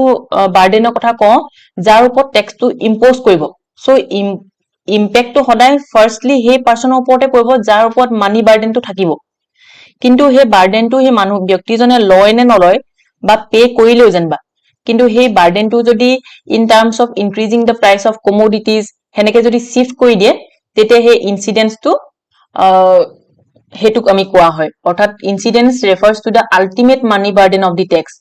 বাৰ্ডেনৰ কথা কওঁ যাৰ ওপৰত টেক্সটো impose কৰিব। সো ইম্পেক্টটো সদায় ফাৰ্স্টলি সেই পাৰ্সনৰ ওপৰতে পৰিব যাৰ ওপৰত মানি বাৰ্ডেনটো থাকিব। কিন্তু সেই বাৰ্ডেনটো সেই মানুহ ব্যক্তিজনে লয় নে নলয় বা পে কৰিলেও যেনবা, কিন্তু সেই বাৰ্ডেনটো যদি in terms of increasing the price of commodities হেনেকে যদি শিফট কৰি দিয়ে তেতিয়া সেই ইনসিডেন্সটো হেতুক আমি কোৱা হয়। অৰ্থাৎ incidence refers to the ultimate money burden of the tax.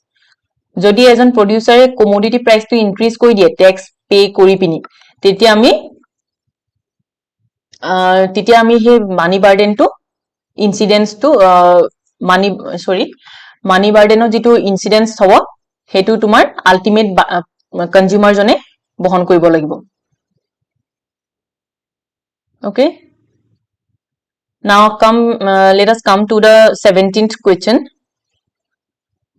যদি এজন প্ৰডিউচাৰে কমোডিটি প্ৰাইচটো ইনক্ৰিজ কৰি দিয়ে টেক্স পে কৰি পিনি তেতিয়া আমি সেই মানি বাৰ্ডেনটো ইনসিডেন্সটো মানি বাৰ্ডেনৰ যিটো ইনসিডেন্স হ'ব হেতু তোমাৰ আল্টিমেট কনজিউমাৰ জনে বহন কৰিব লাগিব। Okay. Now let us come to the 17th question.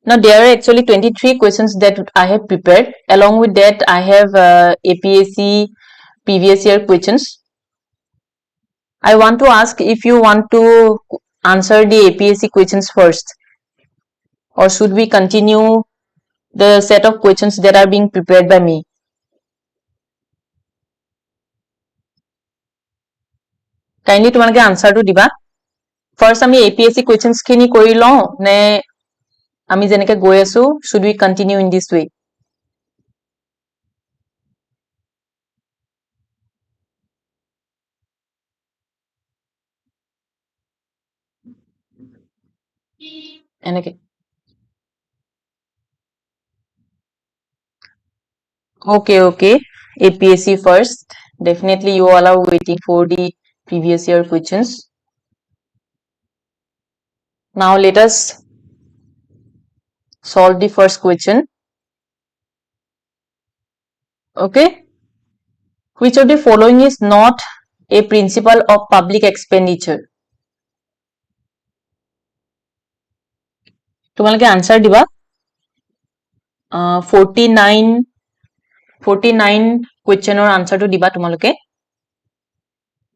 Now there are actually 23 questions that I have prepared. Along with that, I have APSC previous year questions. I want to ask if you want to answer the APSC questions first, or should we continue the set of questions that are being prepared by me? Kindly তোমালোকে আনসাৰটো দিবা। First আমি APSC questions খিনি কৰি লওঁ নে আমি যেনেকে গৈ আছো should we continue in this way? এনেকে Okay. APSC first. Definitely you all are waiting for the previous year questions. Now let us solve the first question. Okay. Which of the following is not a principle of public expenditure? তোমালোকে answer দিবা। 49 questioner answer to diba tumaloke.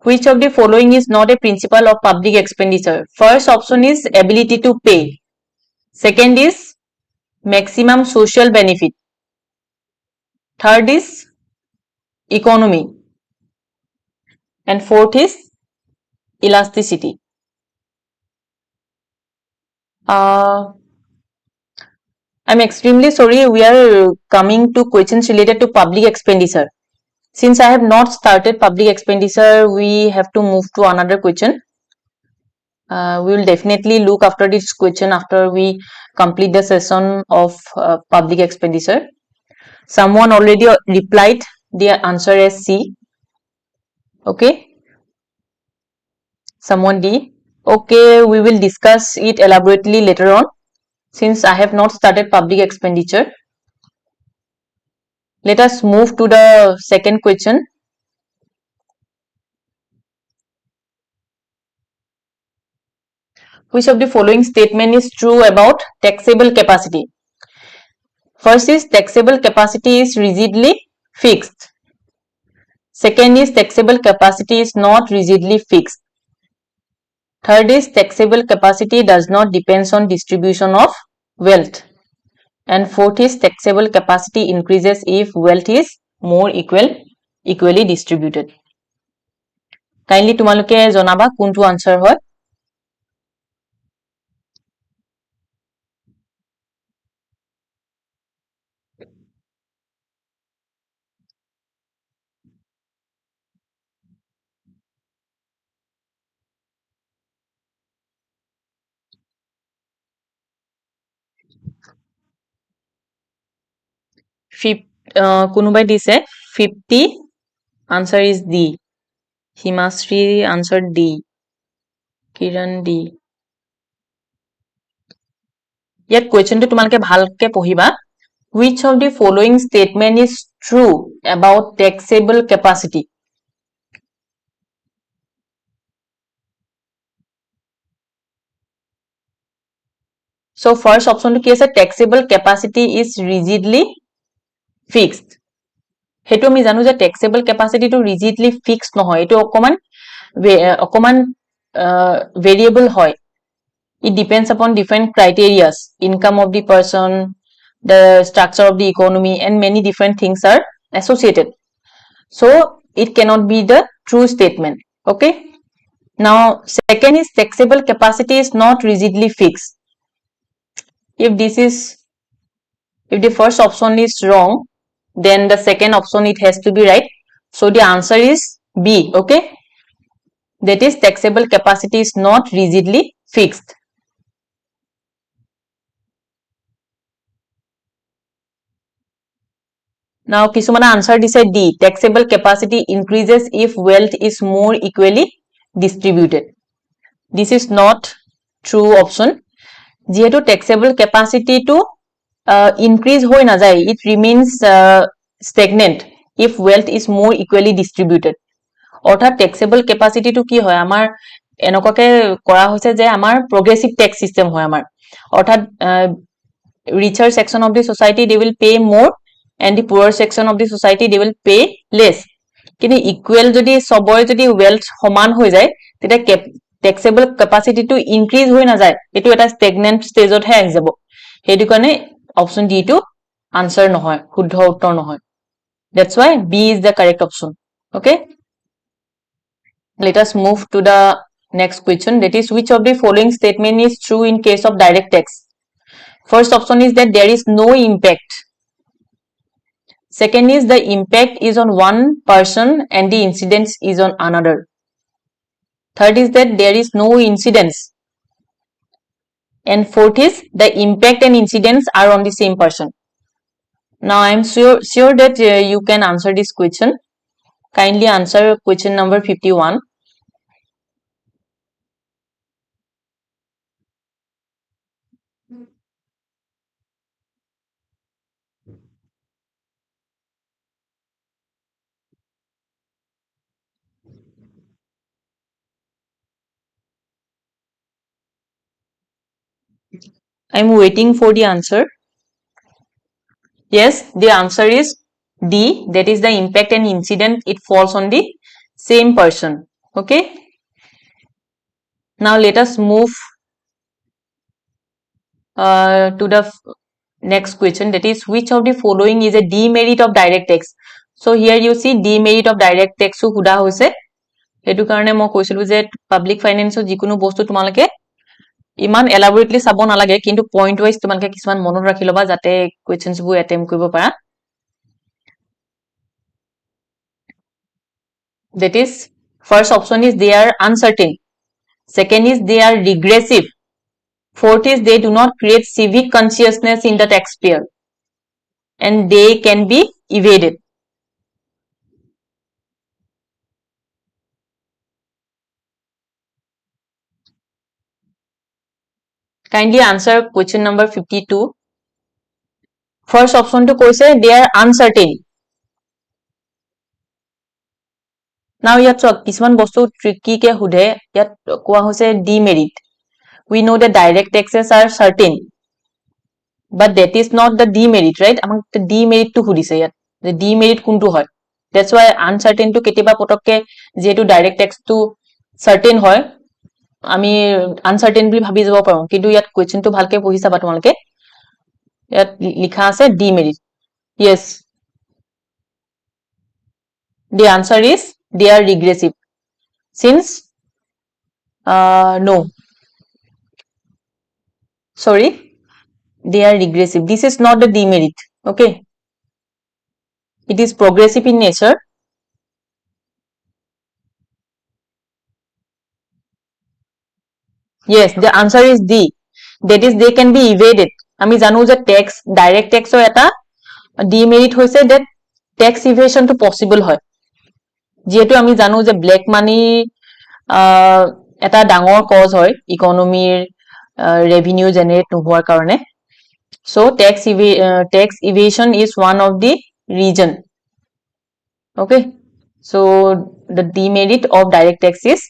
Which of the following is not a principle of public expenditure? First option is ability to pay. Second is maximum social benefit. Third is economy. And fourth is elasticity. I'm extremely sorry, we are coming to questions related to public expenditure. Since I have not started public expenditure, we have to move to another question. We will definitely look after this question after we complete the session of public expenditure. Someone already replied the answer as C. Okay. Someone D. Okay, we will discuss it elaborately later on since I have not started public expenditure. Let us move to the second question. Which of the following statement is true about taxable capacity? First is taxable capacity is rigidly fixed. Second is taxable capacity is not rigidly fixed. Third is taxable capacity does not depend on distribution of wealth. And fourth is taxable capacity increases if wealth is more equally distributed. Kindly তোমালোকে জনাবা কোনটো answer হয় কোনোবাই দিছে 50 answer is D Himasri answered D Kiran D ইয়াত কোৱেশ্চনটো তোমালোকে ভালকে পঢ়িবা which of the following statement is true about taxable capacity so first option to কি আছে taxable capacity is rigidly fixed হেতু আমি জানো যে taxable capacity to rigidly fixed নহয় এটো অকমান variable হয় it depends upon different criteria income of the person the structure of the economy and many different things are associated so it cannot be the true statement okay now second is taxable capacity is not rigidly fixed if the first option is wrong then the second option it has to be right so the answer is B okay that is taxable capacity is not rigidly fixed now kisumana answer dise D taxable capacity increases if wealth is more equally distributed this is not true option যেহেতু taxable capacity to increase হই না যায় it remains stagnant if wealth is more equally distributed অর্থাৎ taxable capacity to কি হয় আমাৰ এনেকুৱাকে কৰা হৈছে যে আমাৰ progressive tax system হয় আমাৰ অৰ্থাৎ richer section of the society they will pay more and the poorer section of the society they will pay less কিন্তু equal যদি সবৰে যদি wealth সমান হৈ যায় তেতিয়া taxable capacity to increase হৈ না যায় এটো এটা stagnant stage ত হে আহি যাব হেতু কাৰণে option D to answer নহয় শুদ্ধ উত্তৰ নহয় that's why B is the correct option okay let us move to the next question that is which of the following statement is true in case of direct tax first option is that there is no impact second is the impact is on one person and the incidence is on another third is that there is no incidence and fourth is the impact and incidence are on the same person now I am sure that you can answer this question kindly answer question number 51 I am waiting for the answer yes the answer is D that is the impact and incident it falls on the same person okay now let us move to the next question that is which of the following is a demerit of direct tax so here you see demerit of direct tax so huda hoise hetu karone mo koisilu je public finance jikunu bostu tumalake ইমান elaborately sabo na lage kintu point wise tumalke kisman monot rakhi loba jate questions bu attempt koribo para that is first option is they are uncertain second is they are regressive fourth is they do not create civic consciousness in the taxpayer and they can be evaded kindly answer question number 52 first option to koise they are uncertain now yat kisman bostu tricky ke hudhe yat koa hoise demerit we know that direct taxes are certain, but that is not the demerit, right? আমাক demerit to সুধিছে ইয়াত যে demerit কোনটো হয়, that's why uncertain to কেতিয়াবা পটককে যেহেতু direct tax to certain হয় আমি uncertain বুলি ভাবি যাব পাৰো, কিন্তু ইয়াত question টো ভালকে পঢ়ি চাবা তোমালোকে, ইয়াত লিখা আছে demerit. Yes, the answer is they are regressive. Since no, sorry, they are regressive. This is not the demerit. Okay, it is progressive in nature. Yes, the answer is D. That is they can be evaded. আমি জানো যে tax direct tax ৰ এটা demerit হৈছে that tax evasion to possible হয়, যেহেতু আমি জানো যে black money এটা ডাঙৰ cause হয় ইকনমিৰ revenue generate নোহোৱাৰ কাৰণে, so tax evasion is one of the reason. Okay, so the demerit of direct tax is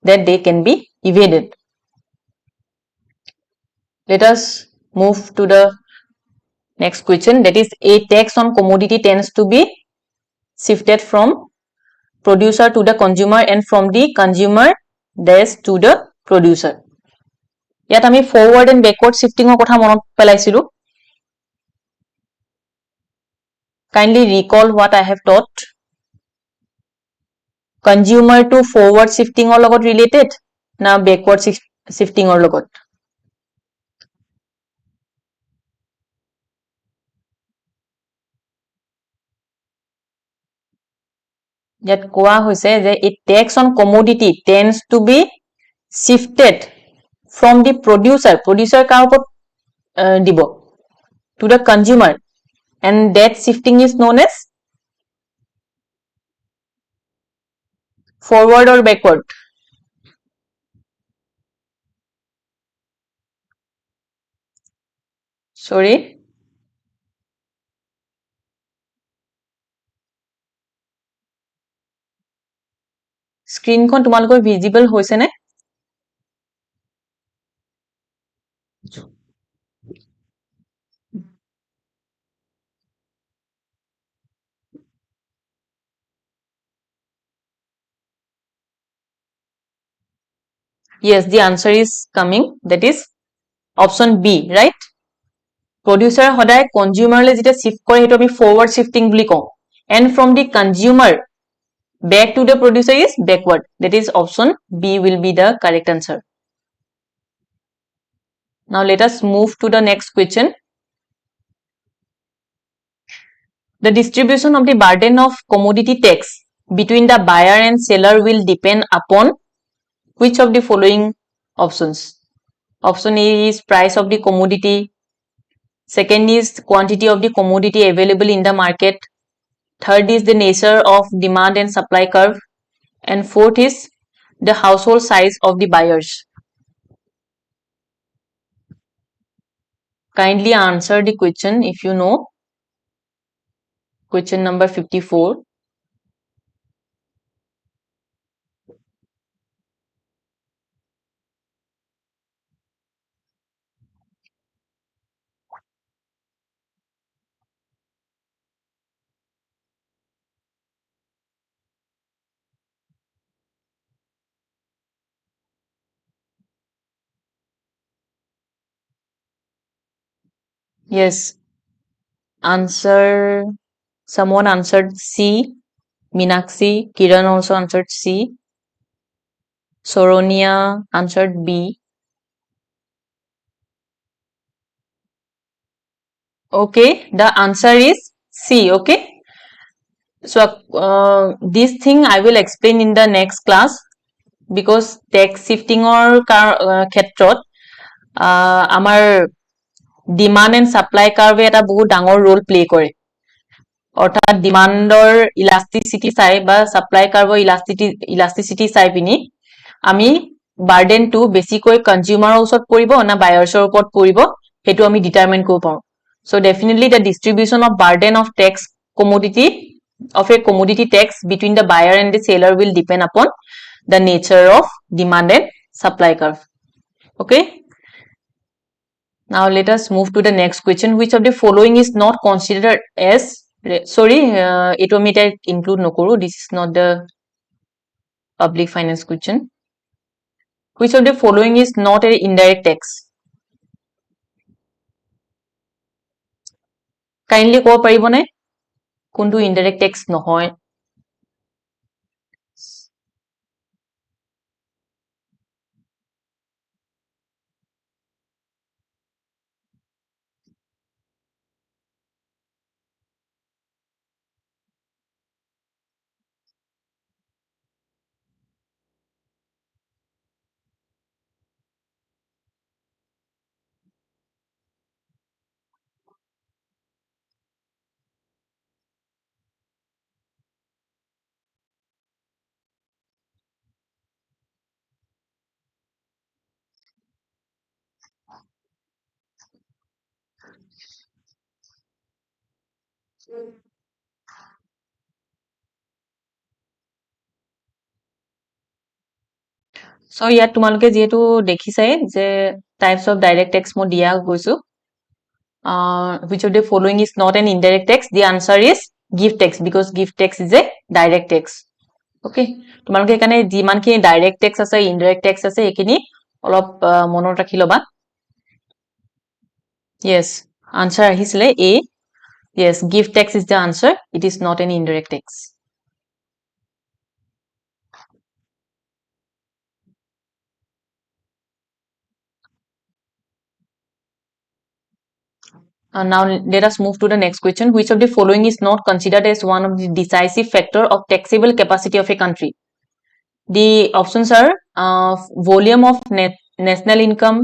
that they can be evaded. Let us move to the next question, that is a tax on commodity tends to be shifted from producer to the consumer and from the consumer dash to the producer. ইয়াত আমি forward and backward shifting ৰ কথা মনত পেলাইছিলো, kindly recall what I have taught. Consumer to forward shifting ৰ লগত related না backward shifting ৰ লগত? ইয়াত কোৱা হৈছে যে a tax on commodity tends to be shifted from the producer কাৰ ওপৰত দিব, to the consumer, and that shifting is known as forward or backward? Sorry, স্ক্ৰীনখন তোমালোকৰ ভিজিবল হৈছে নে? Yes, the answer is coming, that is option B, right? Producer সদায় consumer লে যেটা shift কৰে হেতু আমি forward shifting বুলি কওঁ, and from the consumer back to the producer is backward. That is option B will be the correct answer. Now let us move to the next question. The distribution of the burden of commodity tax between the buyer and seller will depend upon which of the following options? Option A is price of the commodity. Second is quantity of the commodity available in the market. Third is the nature of demand and supply curve. And fourth is the household size of the buyers. Kindly answer the question if you know. Question number 54. Yes, answer, someone answered C. Meenakshi, Kiran also answered C. Soronia answered B. Okay, the answer is C. Okay, so this thing I will explain in the next class, because tax shifting or ক্ষেত্ৰত আমাৰ demand and supply curve এটা বহুত ডাঙৰ role play কৰে, অৰ্থাৎ ডিমান্ডৰ elasticity চাই বা supply কাৰ্ভৰ elasticity চাই পিনি আমি বাৰ্ডেনটো বেছিকৈ কনজিউমাৰৰ ওচৰত পৰিব না বায়াৰ্ছৰ ওপৰত পৰিব হেতু আমি ডিটাৰমাইন কৰিব পাৰো. So definitely the distribution of burden of tax commodity of a commodity tax between the buyer and the seller will depend upon the nature of demand and supply curve. Okay, Now let us move to the next question. Which of the following is not considered as, sorry, it will include nokoro. This is not the public finance question. Which of the following is not an indirect tax? Kindly ক'ব পাৰিবনে কোনটো indirect tax নহয়? So ইয়াত তোমালোকে যেহেতু দেখিছাই যে types of direct tax মই দিয়া গৈছো, which of the following is not an indirect tax? The answer is gift tax, because gift tax is a direct tax. Okay, তোমালোকে এখানে যিমানখিনি direct tax আছে indirect tax আছে এইখিনি অলপ মনত ৰাখি লবা. Yes, answer আহিছিলে A. Yes, gift tax is the answer. It is not an indirect tax. Now let us move to the next question. Which of the following is not considered as one of the decisive factor of taxable capacity of a country? The options are volume of national income,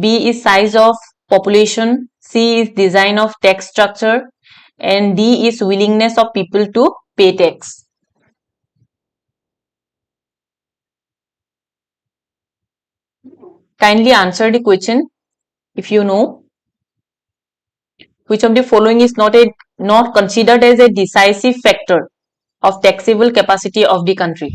B is size of population, C is design of tax structure, and D is willingness of people to pay tax. Kindly answer the question if you know. Which of the following is not considered as a decisive factor of taxable capacity of the country?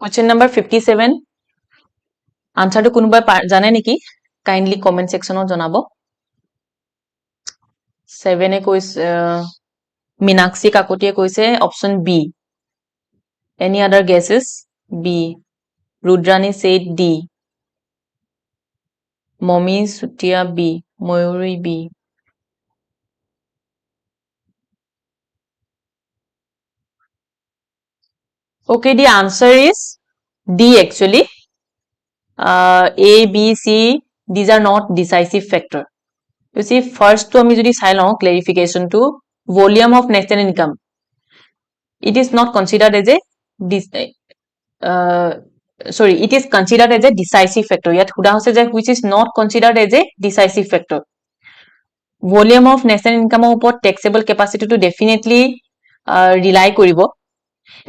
Question number 57. Answer to কোনোবাই জানে নেকি? Kindly comment section ত জনাব. 7 এ কৈছে Meenakshi Kakotiye কৈছে option B. Any other guesses? B. Rudrani said D. Momi Sutia B. Mayuri B. Okay, the answer is D actually. A, B, C, these are not decisive factor. You see, first to ami jodi sai long clarification to volume of national income. It is not considered as a it is considered as a decisive factor. Yet huda hoise je which is not considered as a decisive factor. Volume of national income upor taxable capacity to definitely rely koribo.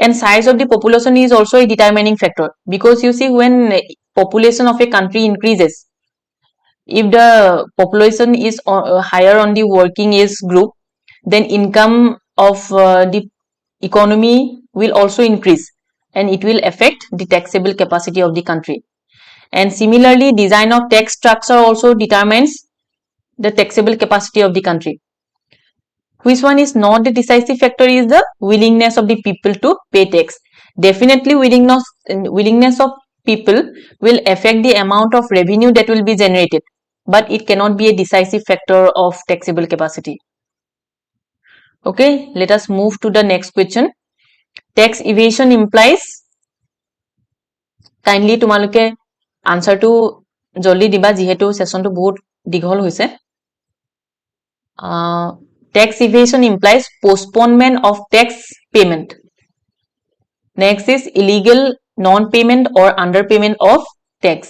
And size of the population is also a determining factor, because you see, when population of a country increases, if the population is higher on the working age group, then income of the economy will also increase, and it will affect the taxable capacity of the country. And similarly, design of tax structure also determines the taxable capacity of the country. Which one is not the decisive factor is the willingness of the people to pay tax. Definitely willingness of people will affect the amount of revenue that will be generated, but it cannot be a decisive factor of taxable capacity. Okay, let us move to the next question. Tax evasion implies, kindly তোমালোকে answer to জলদি দিবা যিহেতু session to বহুত দীঘল হৈছে. Tax evasion implies postponement of tax payment. Next is illegal non-payment or underpayment of tax.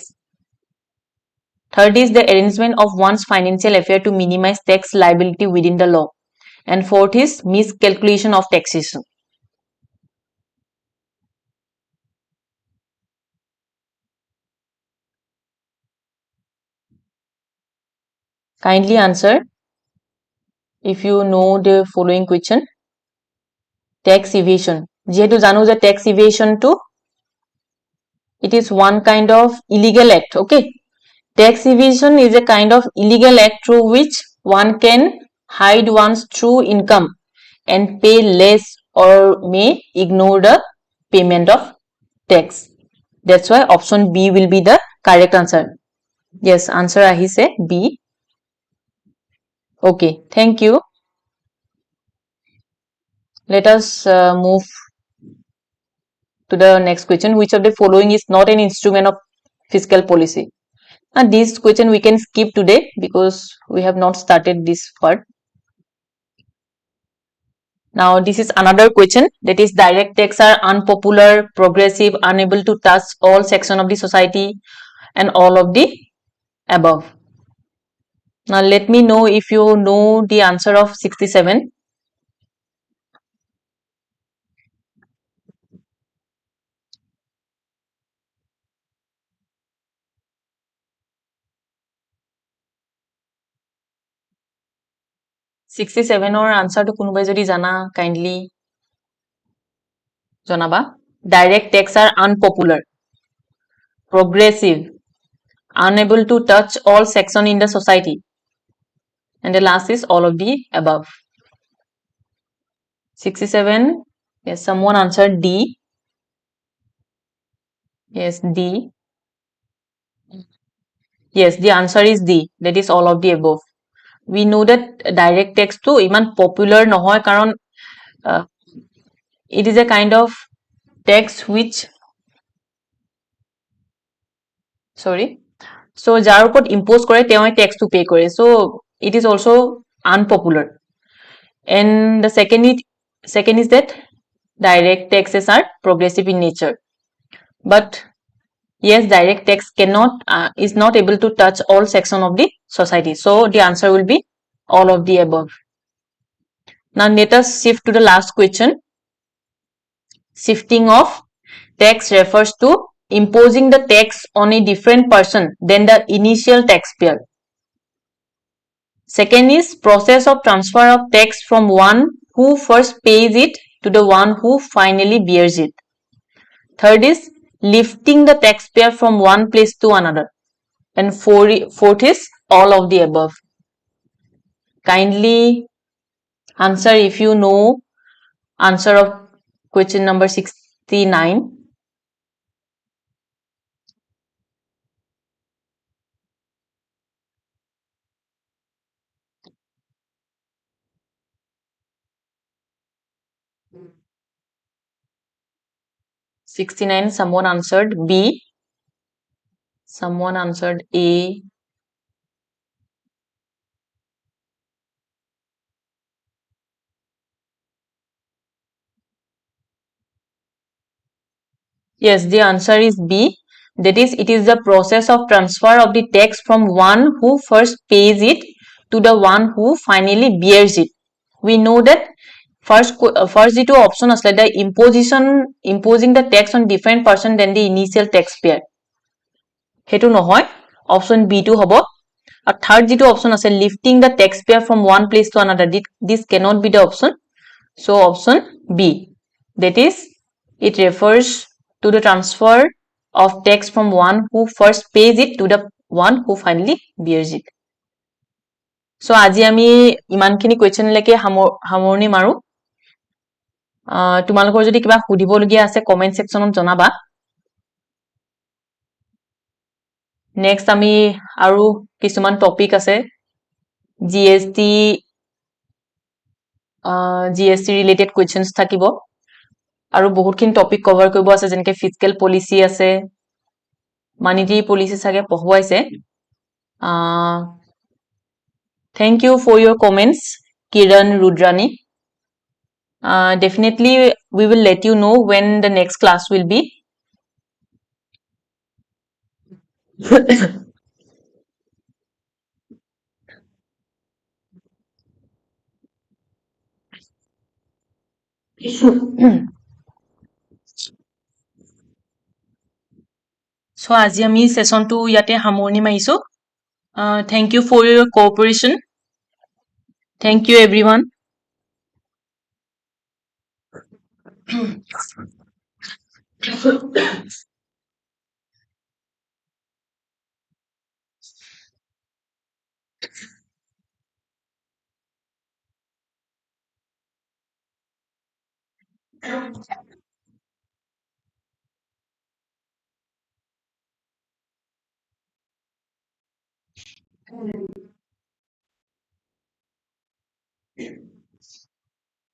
Third is the arrangement of one's financial affair to minimize tax liability within the law. and fourth is miscalculation of taxation. Kindly answer if you know the following question. Tax evasion. যেহেতু জানো যে tax evasion to it is one kind of illegal act. Okay, tax evasion is a kind of illegal act through which one can hide one's true income and pay less or may ignore the payment of tax. That's why option B will be the correct answer. Yes, answer ahise B. Okay, thank you. Let us move to the next question. Which of the following is not an instrument of fiscal policy? And this question we can skip today because we have not started this part. Now this is another question, that is direct tax are unpopular, progressive, unable to touch all sections of the society, and all of the above. Now let me know if you know the answer of 67. or answer to কোনোবাই যদি জানা kindly জনাবা. Direct tax are unpopular, progressive, unable to touch all sections in the society, and the last is all of the above. 67. Yes, someone answered D. Yes, D. Yes, the answer is D, that is all of the above. We know that direct tax to iman popular nohoy karon it is a kind of tax which so jar upor impose kore teoi tax to pay kore, so it is also unpopular. And the second is that direct taxes are progressive in nature, but yes, direct tax cannot is not able to touch all sections of the society, so the answer will be all of the above. Now let us shift to the last question. Shifting of tax refers to imposing the tax on a different person than the initial taxpayer. Second is process of transfer of tax from one who first pays it to the one who finally bears it. Third is lifting the taxpayer from one place to another. And fourth is all of the above. Kindly answer if you know answer of question number 69. Someone answered B. Someone answered A. Yes, the answer is B. That is, it is the process of transfer of the tax from one who first pays it to the one who finally bears it. We know that first the two option is like the imposing the tax on different person than the initial taxpayer. Hetu nohoy, option B to hobo. A third the two option is lifting the taxpayer from one place to another. This cannot be the option. So option B. That is, it refers to the transfer of tax from one who first pays it to the one who finally bears it. So আজি আমি ইমানখিনি question লৈকে সামৰণি মাৰো. তোমালোকৰ যদি কিবা সুধিবলগীয়া আছে কমেন্ট সেকশনত জনাবা. নেক্সট আমি আৰু কিছুমান টপিক আছে জিএসটি ৰিলেটেড কোৱেশ্চনছ থাকিব আৰু বহুতখিনি টপিক কভাৰ কৰিব আছে যেনেকৈ ফিস্কেল পলিচি আছে মানিটাৰী পলিচি চাগে পঢ়ুৱাইছে. Thank you for your comments, Kiran Rudrani. Definitely we will let you know when the next class will be. So আজি আমি সেশনটো ইয়াতে সামৰণি মাৰিছো thank you for your cooperation thank you everyone